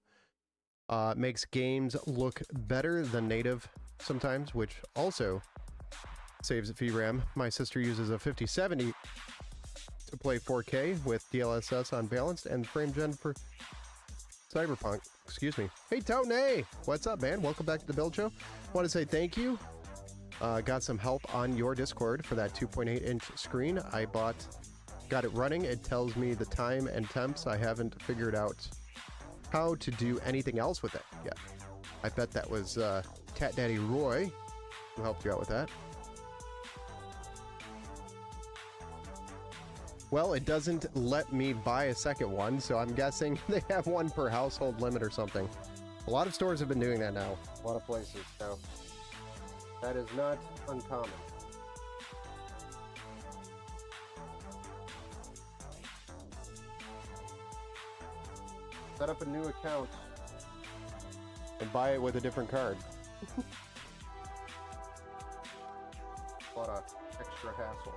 makes games look better than native sometimes, which also saves at VRAM. My sister uses a 5070 to play 4K with DLSS unbalanced and frame gen for Cyberpunk. Excuse me. Hey, Tony! What's up, man? Welcome back to the Build Show. Want to say thank you. Got some help on your Discord for that 2.8-inch screen I got it running. It tells me the time and temps. I haven't figured out how to do anything else with it yet. I bet that was Cat Daddy Roy who helped you out with that. Well, it doesn't let me buy a second one, so I'm guessing they have one per household limit or something. A lot of stores have been doing that now. A lot of places, so that is not uncommon. Set up a new account and buy it with a different card. A lot of extra hassle.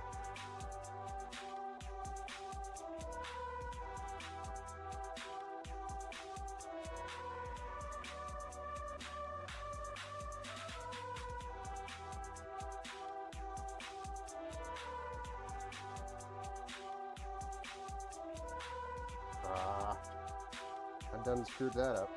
I done screwed that up.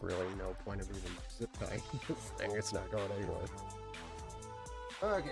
Really no point of even zip tying this thing. It's not going anywhere. Okay.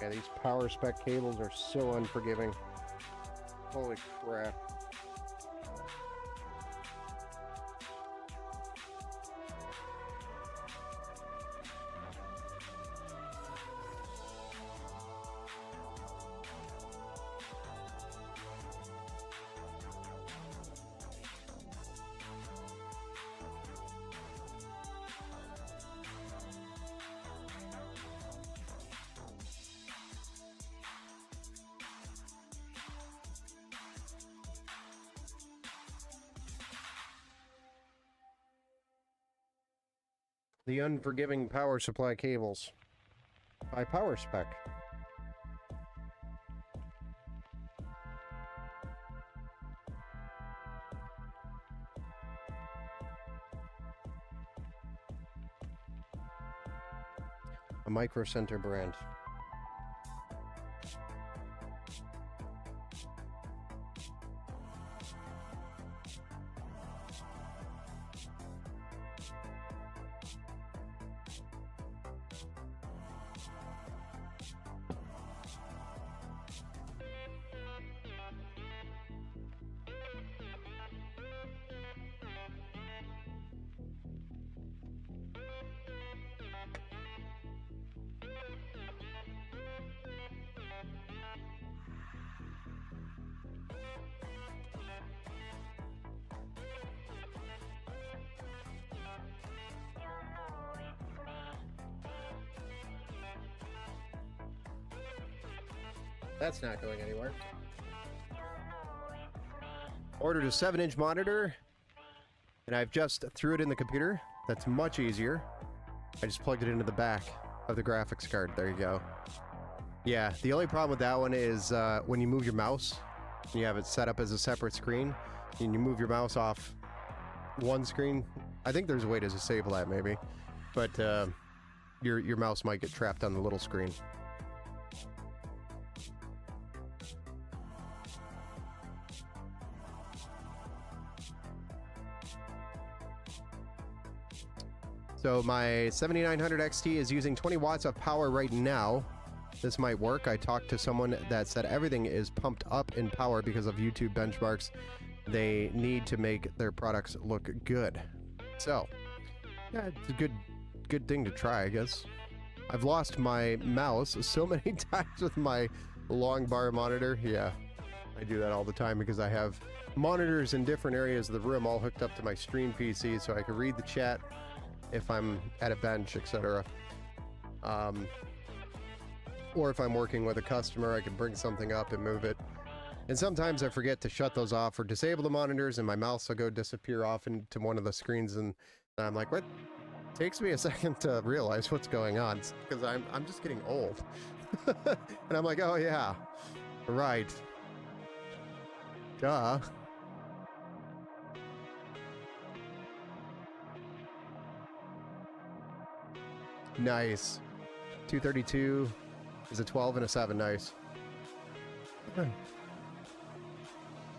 Yeah, these power spec cables are so unforgiving. Holy crap. The unforgiving power supply cables by Power Spec. A Micro Center brand. That's not going anywhere. Ordered a 7-inch monitor, and I've just threw it in the computer. That's much easier. I just plugged it into the back of the graphics card. There you go. Yeah, the only problem with that one is when you move your mouse, and you have it set up as a separate screen, and you move your mouse off one screen. I think there's a way to disable that maybe, but your mouse might get trapped on the little screen. So my 7900 XT is using 20 watts of power right now. This might work. I talked to someone that said everything is pumped up in power because of YouTube benchmarks. They need to make their products look good. So, yeah, it's a good thing to try, I guess. I've lost my mouse so many times with my long bar monitor. Yeah, I do that all the time because I have monitors in different areas of the room all hooked up to my stream PC so I can read the chat if I'm at a bench, etc. Or if I'm working with a customer, I can bring something up and move it. And sometimes I forget to shut those off or disable the monitors, and my mouse will go disappear off into one of the screens, and I'm like, what? It takes me a second to realize what's going on because I'm just getting old. And I'm like, oh yeah, right. Duh. Nice. 232 is a 12 and a 7. Nice.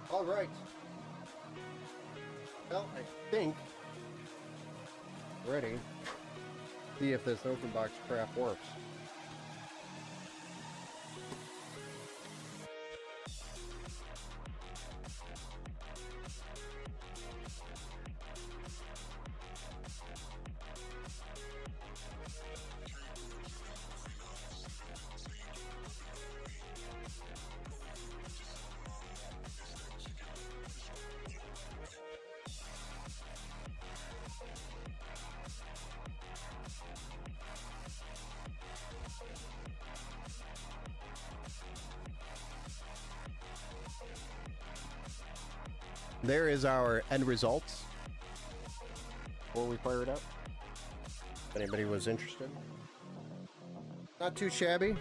All right. Well, I think ready. See if this open box crap works. There is our end results before we fire it up. If anybody was interested. Not too shabby.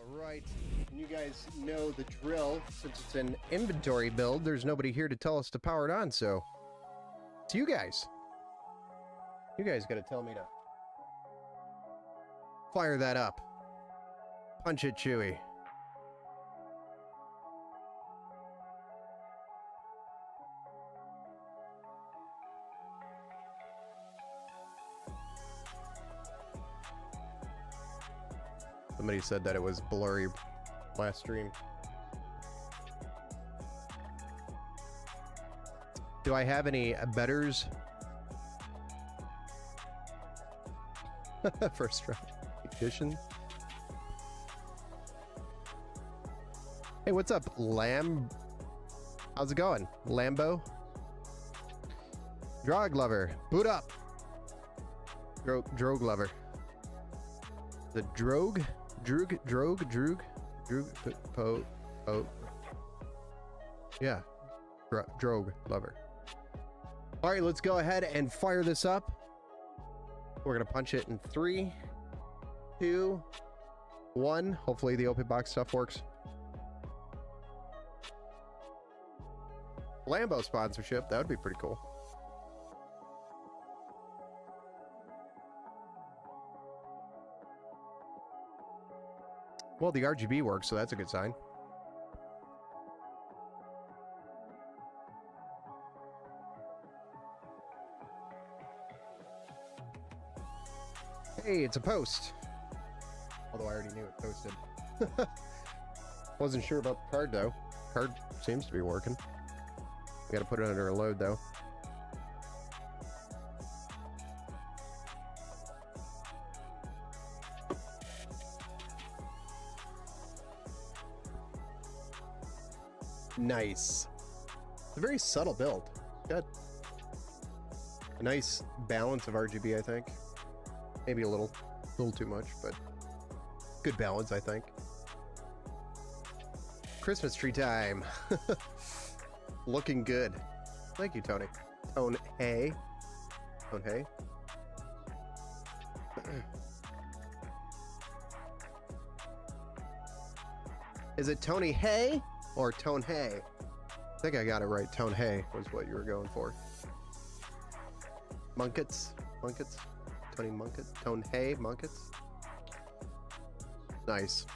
Right, and you guys know the drill. Since it's an inventory build, there's nobody here to tell us to power it on, so it's you guys. You guys gotta tell me to fire that up. Punch it, Chewy. Somebody said that it was blurry last stream. Do I have any betters? First try. Edition. Hey, what's up, Lamb? How's it going? Lambo? Drog lover. Boot up. Drogue lover. The Drogue? Drogue, yeah, Drogue lover. All right, let's go ahead and fire this up. We're gonna punch it in 3, 2, 1. Hopefully the open box stuff works. Lambo sponsorship, that would be pretty cool. Well, the RGB works, so that's a good sign. Hey, it's a post. Although I already knew it posted. Wasn't sure about the card though. Card seems to be working. We gotta put it under a load though. Nice. It's a very subtle build. Good. A nice balance of RGB, I think. Maybe a little too much, but good balance, I think. Christmas tree time. Looking good. Thank you, Tony. Tone Hey. Tone Hey. Is it Tony Hey or Tone Hey? I think I got it right. Tone Hey was what you were going for. Munkets? Munkets? Tony Munkett? Tone Hey Munkets? Nice.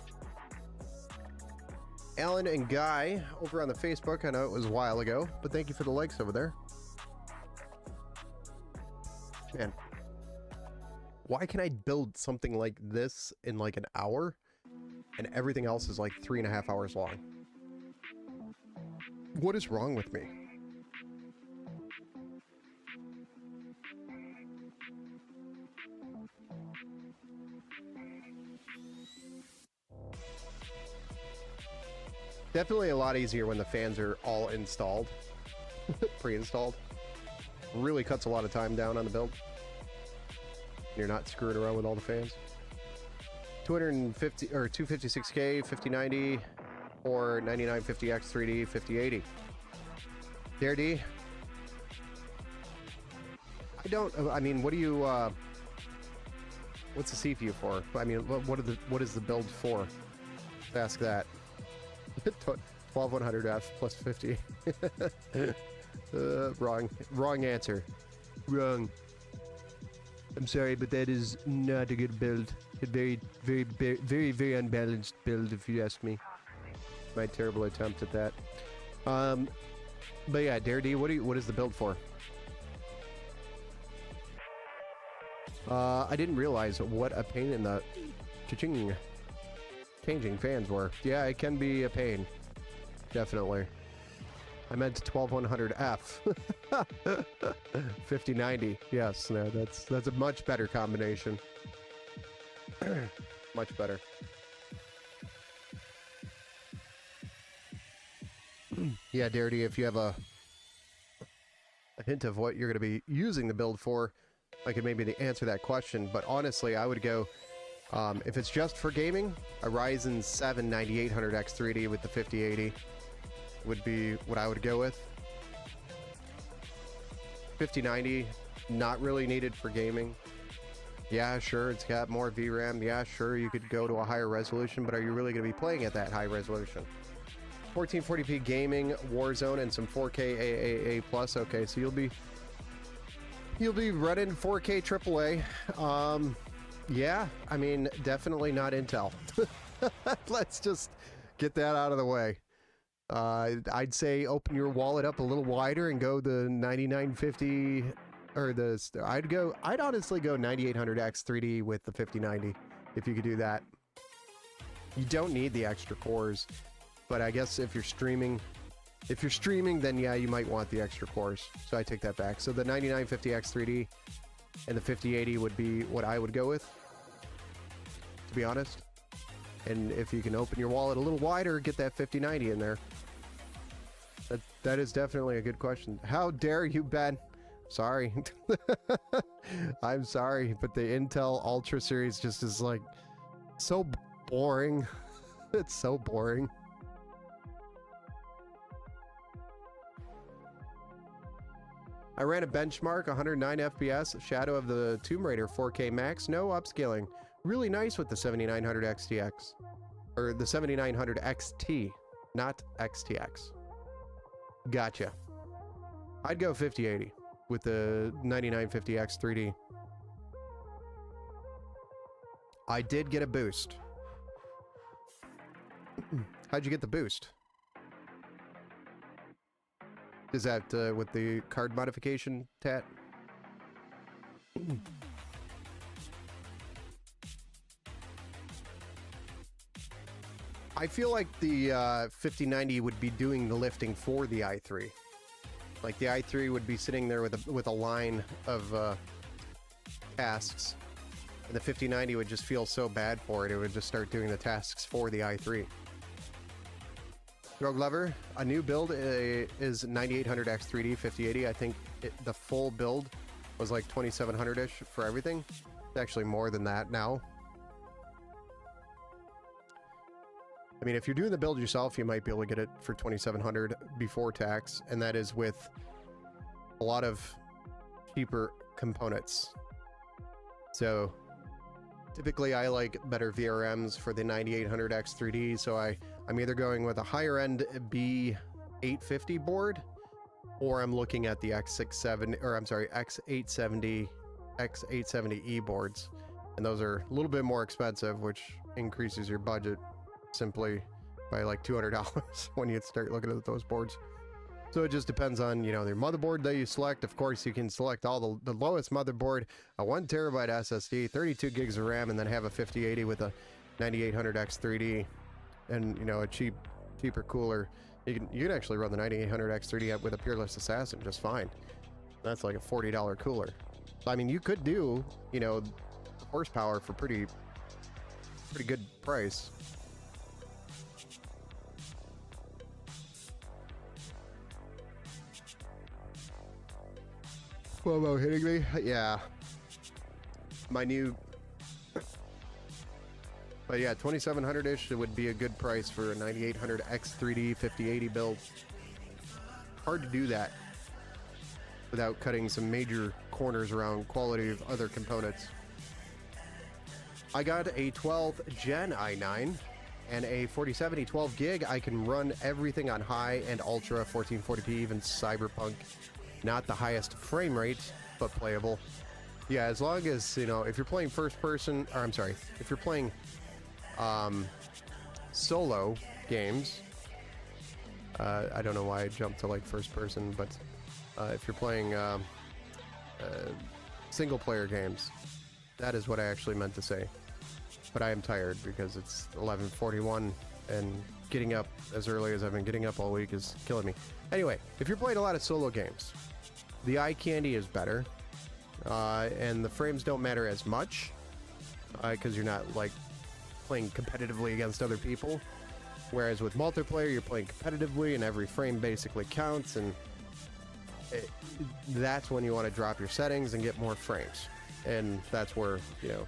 Alan and Guy over on the Facebook. I know it was a while ago, but thank you for the likes over there. Man, why can I build something like this in like an hour and everything else is like 3.5 hours long? What is wrong with me? Definitely a lot easier when the fans are all installed, pre-installed. Really cuts a lot of time down on the build. You're not screwing around with all the fans. 250 or 256K, 5090, or 9950X 3D, 5080. Dare D. I mean, what do you, what's the CPU for? I mean, what is the build for? Ask that. 12100F plus 50. Wrong answer. Wrong. I'm sorry, but that is not a good build. A very unbalanced build, if you ask me. My terrible attempt at that. But yeah, Dare D, what is the build for? I didn't realize what a pain in the changing fans were. Yeah, it can be a pain. Definitely. I meant 12100F. 5090. Yes, no, that's a much better combination. Much better. Yeah, Darity, if you have a hint of what you're going to be using the build for, I could maybe answer that question. But honestly, I would go, if it's just for gaming, a Ryzen 7 9800X 3D with the 5080 would be what I would go with. 5090, not really needed for gaming. Yeah, sure, it's got more VRAM. Yeah, sure, you could go to a higher resolution, but are you really going to be playing at that high resolution? 1440p gaming, Warzone, and some 4K AAA plus. Okay, so you'll be running 4K AAA. Yeah, I mean, definitely not Intel. Let's just get that out of the way. I'd say open your wallet up a little wider and go the 9950 or I'd honestly go 9800X 3D with the 5090 if you could do that. You don't need the extra cores, but I guess if you're streaming, then yeah, you might want the extra cores. So I take that back. So the 9950X 3D and the 5080 would be what I would go with, to be honest. And if you can open your wallet a little wider, get that 5090 in there. That is definitely a good question. How dare you, Ben? Sorry. I'm sorry, but the Intel Ultra series just is like so boring. It's so boring. I ran a benchmark 109 FPS, Shadow of the Tomb Raider 4K Max, no upscaling. Really nice with the 7900 XTX. Or the 7900 XT, not XTX. Gotcha. I'd go 5080 with the 9950X 3D. I did get a boost. How'd you get the boost? Is that with the card modification, Tat? I feel like the 5090 would be doing the lifting for the i3. Like the i3 would be sitting there with a line of tasks, and the 5090 would just feel so bad for it. It would just start doing the tasks for the i3. Rogue Lover, a new build is 9800X3D 5080. I think the full build was like 2700-ish for everything. It's actually more than that now. I mean, if you're doing the build yourself, you might be able to get it for 2700 before tax, and that is with a lot of cheaper components. So typically I like better VRMs for the 9800X 3D, so I'm either going with a higher end B850 board, or I'm looking at the X670, or I'm sorry, X870, X870E boards, and those are a little bit more expensive, which increases your budget simply by like $200 when you start looking at those boards. So it just depends on, you know, the motherboard that you select. Of course, you can select all the lowest motherboard, a 1 terabyte SSD, 32 gigs of RAM, and then have a 5080 with a 9800X 3D, and, you know, a cheaper cooler. You can actually run the 9800X 3D with a Peerless Assassin just fine. That's like a $40 cooler. I mean, you could do, you know, horsepower for pretty good price. Whoa, hitting me? Yeah. My new... But yeah, 2700-ish would be a good price for a 9800X 3D 5080 build. Hard to do that without cutting some major corners around quality of other components. I got a 12 Gen i9 and a 4070 12 gig. I can run everything on high and ultra 1440p, even Cyberpunk. Not the highest frame rate, but playable. Yeah, as long as, you know, if you're playing first person, or I'm sorry, if you're playing solo games, I don't know why I jumped to like first person, but if you're playing single player games, that is what I actually meant to say. But I am tired because it's 11:41 and getting up as early as I've been getting up all week is killing me. Anyway, if you're playing a lot of solo games, the eye candy is better, and the frames don't matter as much because you're not like playing competitively against other people. Whereas with multiplayer, you're playing competitively, and every frame basically counts, and that's when you want to drop your settings and get more frames. And that's where, you know,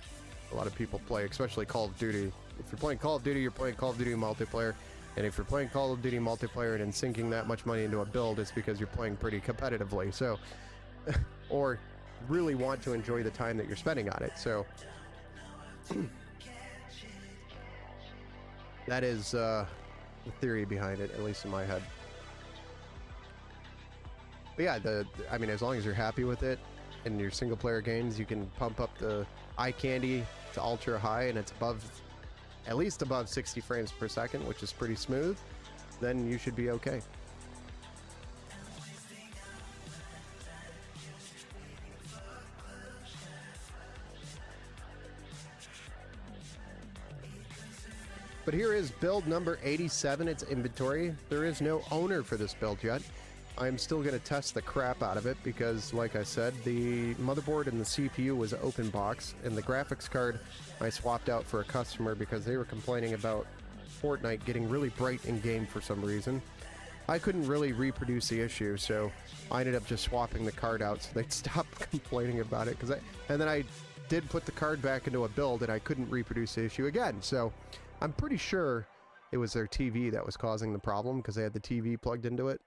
a lot of people play, especially Call of Duty. If you're playing Call of Duty, you're playing Call of Duty multiplayer. And if you're playing Call of Duty multiplayer and sinking that much money into a build, it's because you're playing pretty competitively. So, or really want to enjoy the time that you're spending on it. So, that is the theory behind it, at least in my head. But yeah, I mean, as long as you're happy with it, in your single player games, you can pump up the eye candy to ultra high, and it's at least above 60 frames per second, which is pretty smooth. Then you should be okay. But here is build number 87. It's inventory. There is no owner for this build yet. I'm still going to test the crap out of it because, like I said, the motherboard and the CPU was open box, and the graphics card I swapped out for a customer because they were complaining about Fortnite getting really bright in game for some reason. I couldn't really reproduce the issue, so I ended up just swapping the card out so they'd stop complaining about it. And then I did put the card back into a build, and I couldn't reproduce the issue again. So I'm pretty sure it was their TV that was causing the problem because they had the TV plugged into it,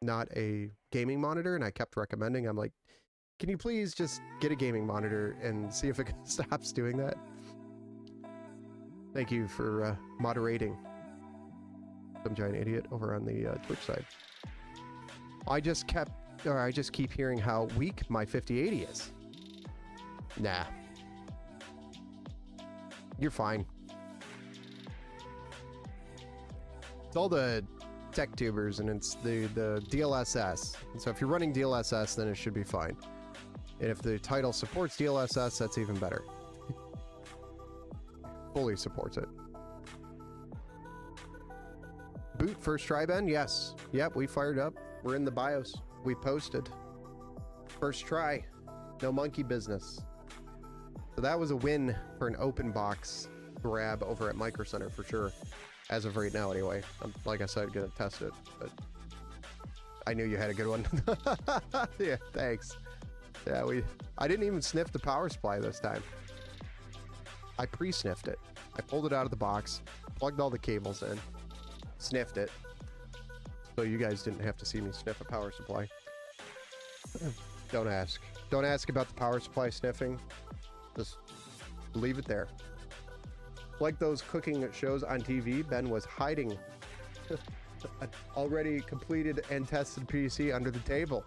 not a gaming monitor. And I kept recommending, I'm like, can you please just get a gaming monitor and see if it stops doing that? Thank you for moderating. Some giant idiot over on the Twitch side. I just keep hearing how weak my 5080 is. Nah. You're fine. It's all the tech tubers, and it's the DLSS. And so if you're running DLSS, then it should be fine. And if the title supports DLSS, that's even better. Fully supports it. Boot first try, Ben? Yes. Yep, we fired up. We're in the BIOS. We posted. First try. No monkey business. So that was a win for an open box grab over at Micro Center for sure. As of right now, anyway. I'm, like I said, gonna test it, but I knew you had a good one. Yeah, thanks. Yeah, I didn't even sniff the power supply this time. I pre-sniffed it. I pulled it out of the box, plugged all the cables in, sniffed it. So you guys didn't have to see me sniff a power supply. Don't ask. Don't ask about the power supply sniffing. Just leave it there. Like those cooking shows on TV, Ben was hiding an already completed and tested PC under the table.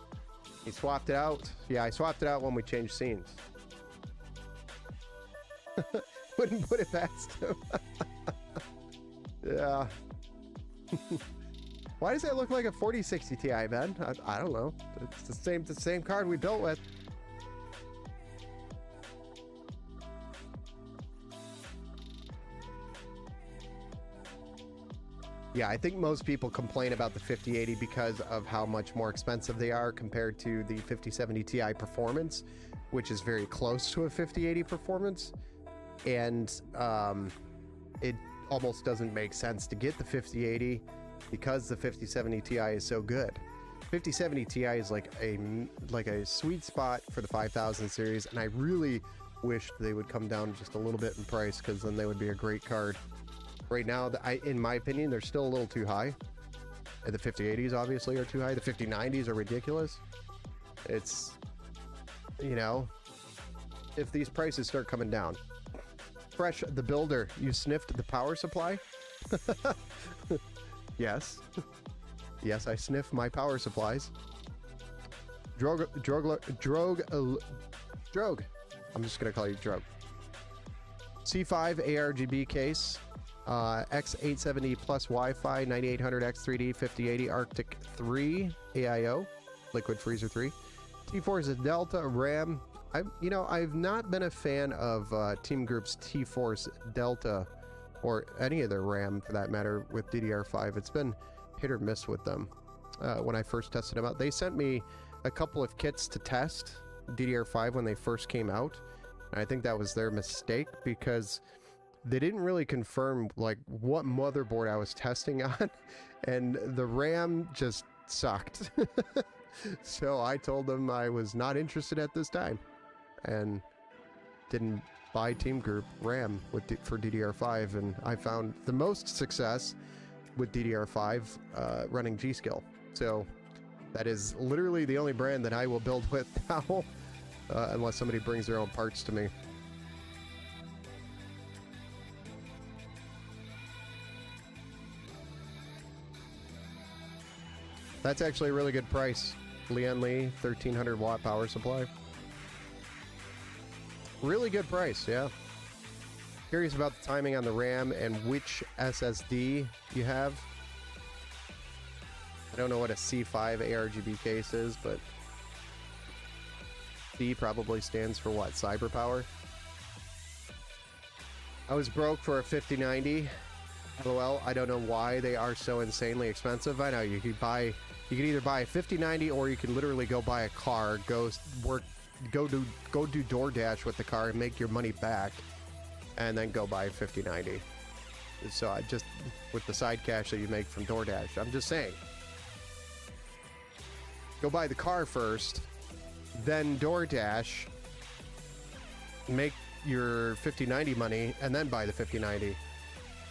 He swapped it out. Yeah, I swapped it out when we changed scenes. Wouldn't put it past him. Yeah. Why does that look like a 4060 Ti, Ben? I don't know. It's the same card we built with. Yeah, I think most people complain about the 5080 because of how much more expensive they are compared to the 5070 Ti performance, which is very close to a 5080 performance. And it almost doesn't make sense to get the 5080 because the 5070 Ti is so good. 5070 Ti is like a sweet spot for the 5000 series, and I really wish they would come down just a little bit in price, because then they would be a great card. Right now, in my opinion, they're still a little too high. And the 5080s obviously are too high. The 5090s are ridiculous. It's, you know, if these prices start coming down. Fresh the Builder, you sniffed the power supply? Yes. Yes, I sniff my power supplies. Drogue. I'm just gonna call you Drogue. C5 ARGB case. X870 plus Wi-Fi, 9800X 3D 5080 Arctic 3 AIO, Liquid Freezer 3. T-Force Delta RAM. I've not been a fan of Team Group's T-Force Delta, or any of their RAM for that matter, with DDR5. It's been hit or miss with them. When I first tested them out, they sent me a couple of kits to test DDR5 when they first came out, and I think that was their mistake, because they didn't really confirm like what motherboard I was testing on, and the RAM just sucked. So I told them I was not interested at this time, and didn't buy Team Group RAM for DDR5, and I found the most success with DDR5 running G.Skill. So that is literally the only brand that I will build with now, unless somebody brings their own parts to me. That's actually a really good price. Lian Li, 1300 watt power supply. Really good price, yeah. Curious about the timing on the RAM and which SSD you have. I don't know what a C5 ARGB case is, but C probably stands for what? Cyberpower? I was broke for a 5090. LOL, I don't know why they are so insanely expensive. I know you could either buy a 5090, or you can literally go buy a car, go do DoorDash with the car and make your money back, and then go buy a 5090. So I just, with the side cash that you make from DoorDash, I'm just saying, go buy the car first, then DoorDash, make your 5090 money, and then buy the 5090.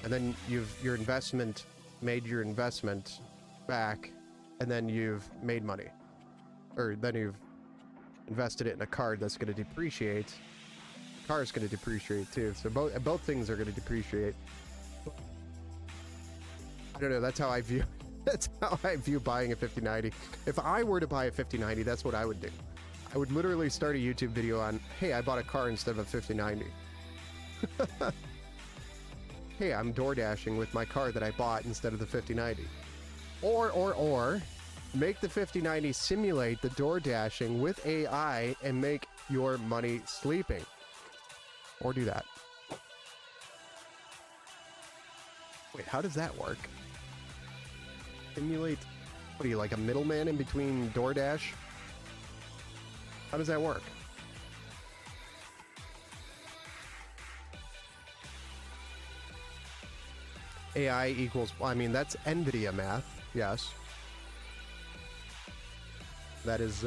And then your investment made your investment back, and then you've made money. Or then you've invested it in a card that's going to depreciate. The car is going to depreciate too. So both things are going to depreciate. I don't know, that's how I view buying a 5090. If I were to buy a 5090, that's what I would do. I would literally start a YouTube video on, hey, I bought a car instead of a 5090. Hey, I'm DoorDashing with my car that I bought instead of the 5090. Or make the 5090 simulate the DoorDashing with AI and make your money sleeping. Or do that. Wait, how does that work? Emulate. What are you, like a middleman in between DoorDash? How does that work? AI equals, well, I mean, that's NVIDIA math, yes. That is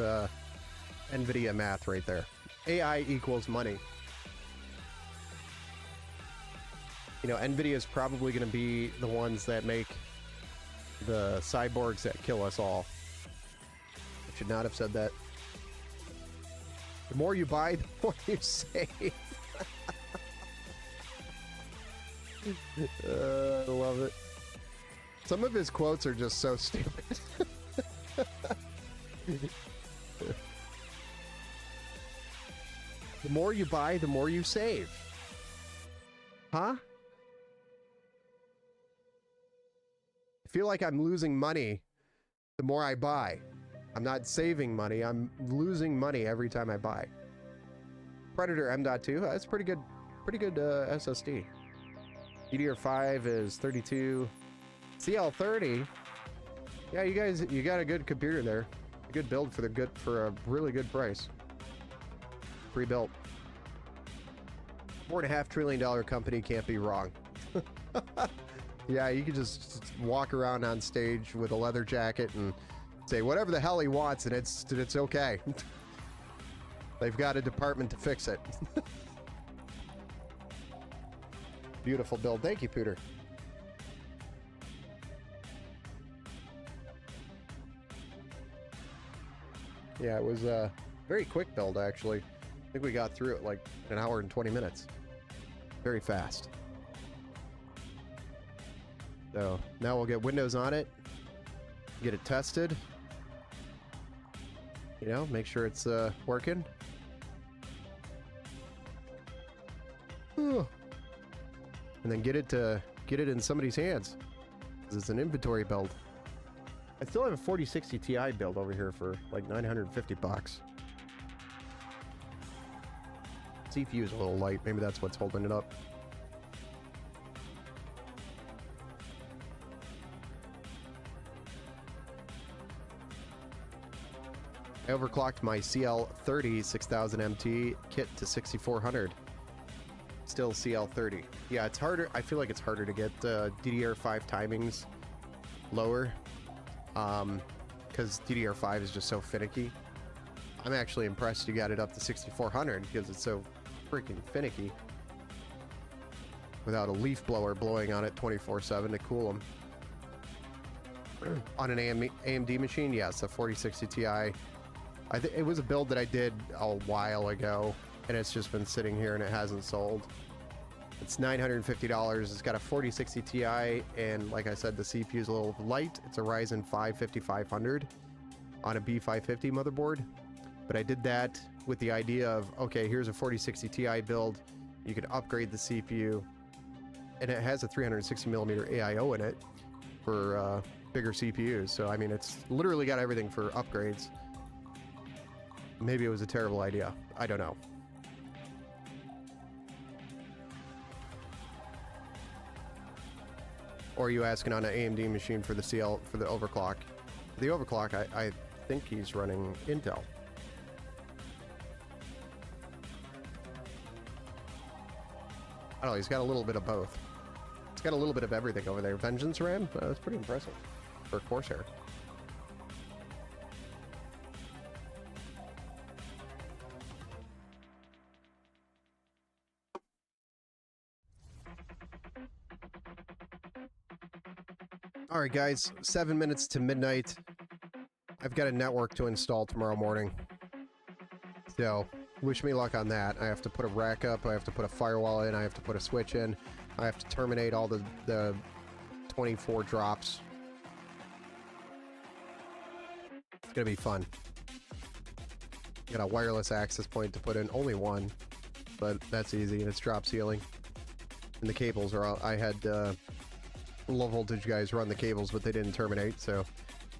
NVIDIA math right there. AI equals money. You know, NVIDIA is probably going to be the ones that make the cyborgs that kill us all. I should not have said that. The more you buy, the more you save. I love it. Some of his quotes are just so stupid. The more you buy, the more you save. Huh? I feel like I'm losing money the more I buy. I'm not saving money, I'm losing money every time I buy. Predator M.2, that's pretty good SSD. DDR5 is 32. CL30. Yeah, you got a good computer there. A good build for a really good price. Pre-built. $4.5 trillion company can't be wrong. Yeah, you could just walk around on stage with a leather jacket and say whatever the hell he wants, and it's okay. They've got a department to fix it. Beautiful build. Thank you, Pooter. Yeah, it was a very quick build, actually. I think we got through it like an hour and 20 minutes. Very fast. So now we'll get Windows on it, get it tested. You know, make sure it's working. And then get it in somebody's hands. 'Cause it's an inventory build. I still have a 4060 Ti build over here for like 950 bucks. CPU is a little light. Maybe that's what's holding it up. I overclocked my CL30 6000 MT kit to 6400. Still CL30. Yeah, it's harder. I feel like it's harder to get DDR5 timings lower because DDR5 is just so finicky. I'm actually impressed you got it up to 6400 because it's so freaking finicky without a leaf blower blowing on it 24/7 to cool them. On an AMD machine, yes, a 4060 Ti. It was a build that I did a while ago, and it's just been sitting here and it hasn't sold. It's $950. It's got a 4060 Ti, and like I said, the CPU is a little light. It's a Ryzen 5 5500 on a B550 motherboard. But I did that with the idea of, okay, here's a 4060 Ti build. You can upgrade the CPU, and it has a 360mm AIO in it for bigger CPUs. So, I mean, it's literally got everything for upgrades. Maybe it was a terrible idea. I don't know. Or are you asking on an AMD machine for the for the overclock? The overclock, I think he's running Intel. I don't know, he's got a little bit of both. He's got a little bit of everything over there. Vengeance RAM? That's pretty impressive for Corsair. All right, guys, 7 minutes to midnight. I've got a network to install tomorrow morning. So, wish me luck on that. I have to put a rack up, I have to put a firewall in, I have to put a switch in, I have to terminate all the 24 drops. It's gonna be fun. Got a wireless access point to put in, only one, but that's easy, and it's drop ceiling. And the cables are all, I had low voltage guys run the cables, but they didn't terminate, so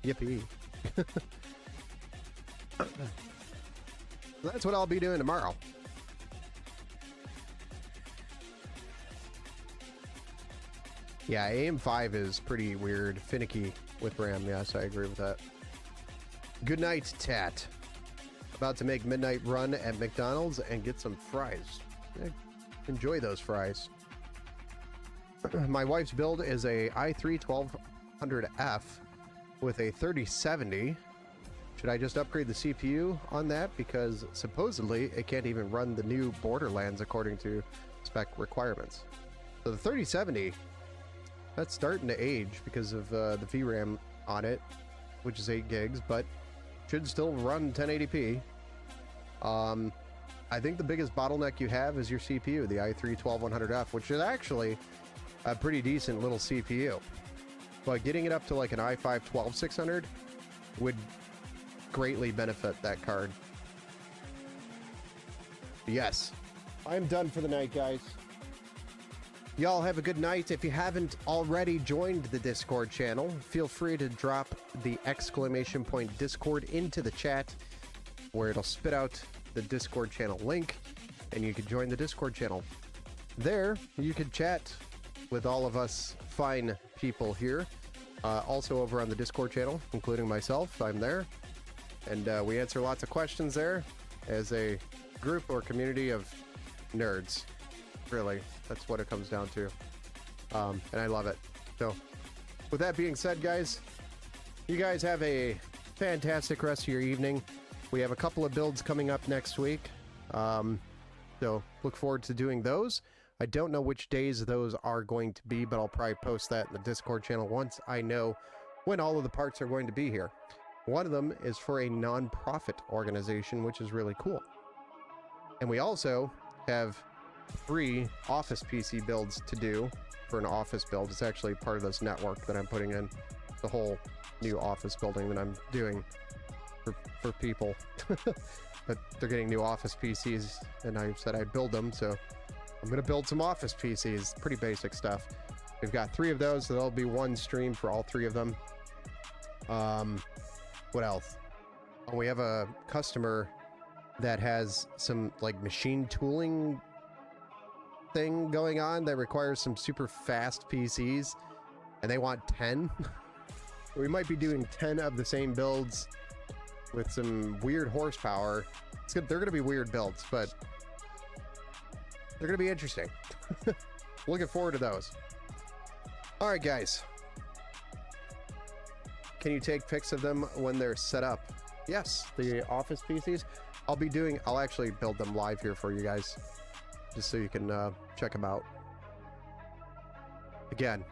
yippee. That's what I'll be doing tomorrow. Yeah, AM5 is pretty weird, finicky with RAM. Yes, I agree with that. Good night, Tat. About to make midnight run at McDonald's and get some fries. Yeah, enjoy those fries. My wife's build is a i3 1200F with a 3070. Should I just upgrade the CPU on that? Because supposedly it can't even run the new Borderlands according to spec requirements. So the 3070, that's starting to age because of the VRAM on it, which is 8 gigs, but should still run 1080p. I think the biggest bottleneck you have is your CPU, the i3 12100F, which is actually a pretty decent little CPU. But getting it up to like an i5 12600 would greatly benefit that card. Yes, I'm done for the night, guys. Y'all have a good night. If you haven't already joined the Discord channel, feel free to drop the ! Discord into the chat, where it'll spit out the Discord channel link, and you can join the Discord channel. There, you can chat with all of us fine people here. Also over on the Discord channel, including myself, I'm there. And we answer lots of questions there as a group or community of nerds. Really, that's what it comes down to. And I love it. So, with that being said, guys, you guys have a fantastic rest of your evening. We have a couple of builds coming up next week. So, look forward to doing those. I don't know which days those are going to be, but I'll probably post that in the Discord channel once I know when all of the parts are going to be here. One of them is for a non-profit organization, which is really cool. And we also have 3 office PC builds to do for an office build. It's actually part of this network that I'm putting in, the whole new office building that I'm doing for people. But they're getting new office PCs, and I said I'd build them, so I'm going to build some office PCs. Pretty basic stuff. We've got 3 of those, so there'll be one stream for all 3 of them. What else? Oh, we have a customer that has some like machine tooling thing going on that requires some super fast PCs, and they want 10. We might be doing 10 of the same builds with some weird horsepower. It's good. They're going to be weird builds, but they're going to be interesting. Looking forward to those. All right, guys. Can you take pics of them when they're set up? Yes, the office PCs. I'll actually build them live here for you guys, just so you can check them out. Again,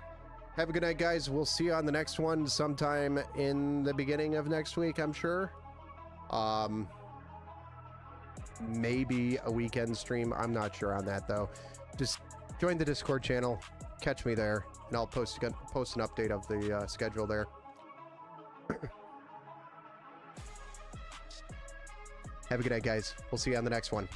have a good night, guys. We'll see you on the next one sometime in the beginning of next week, I'm sure. Maybe a weekend stream. I'm not sure on that, though. Just join the Discord channel. Catch me there, and I'll post an update of the schedule there. Have a good night, guys. We'll see you on the next one.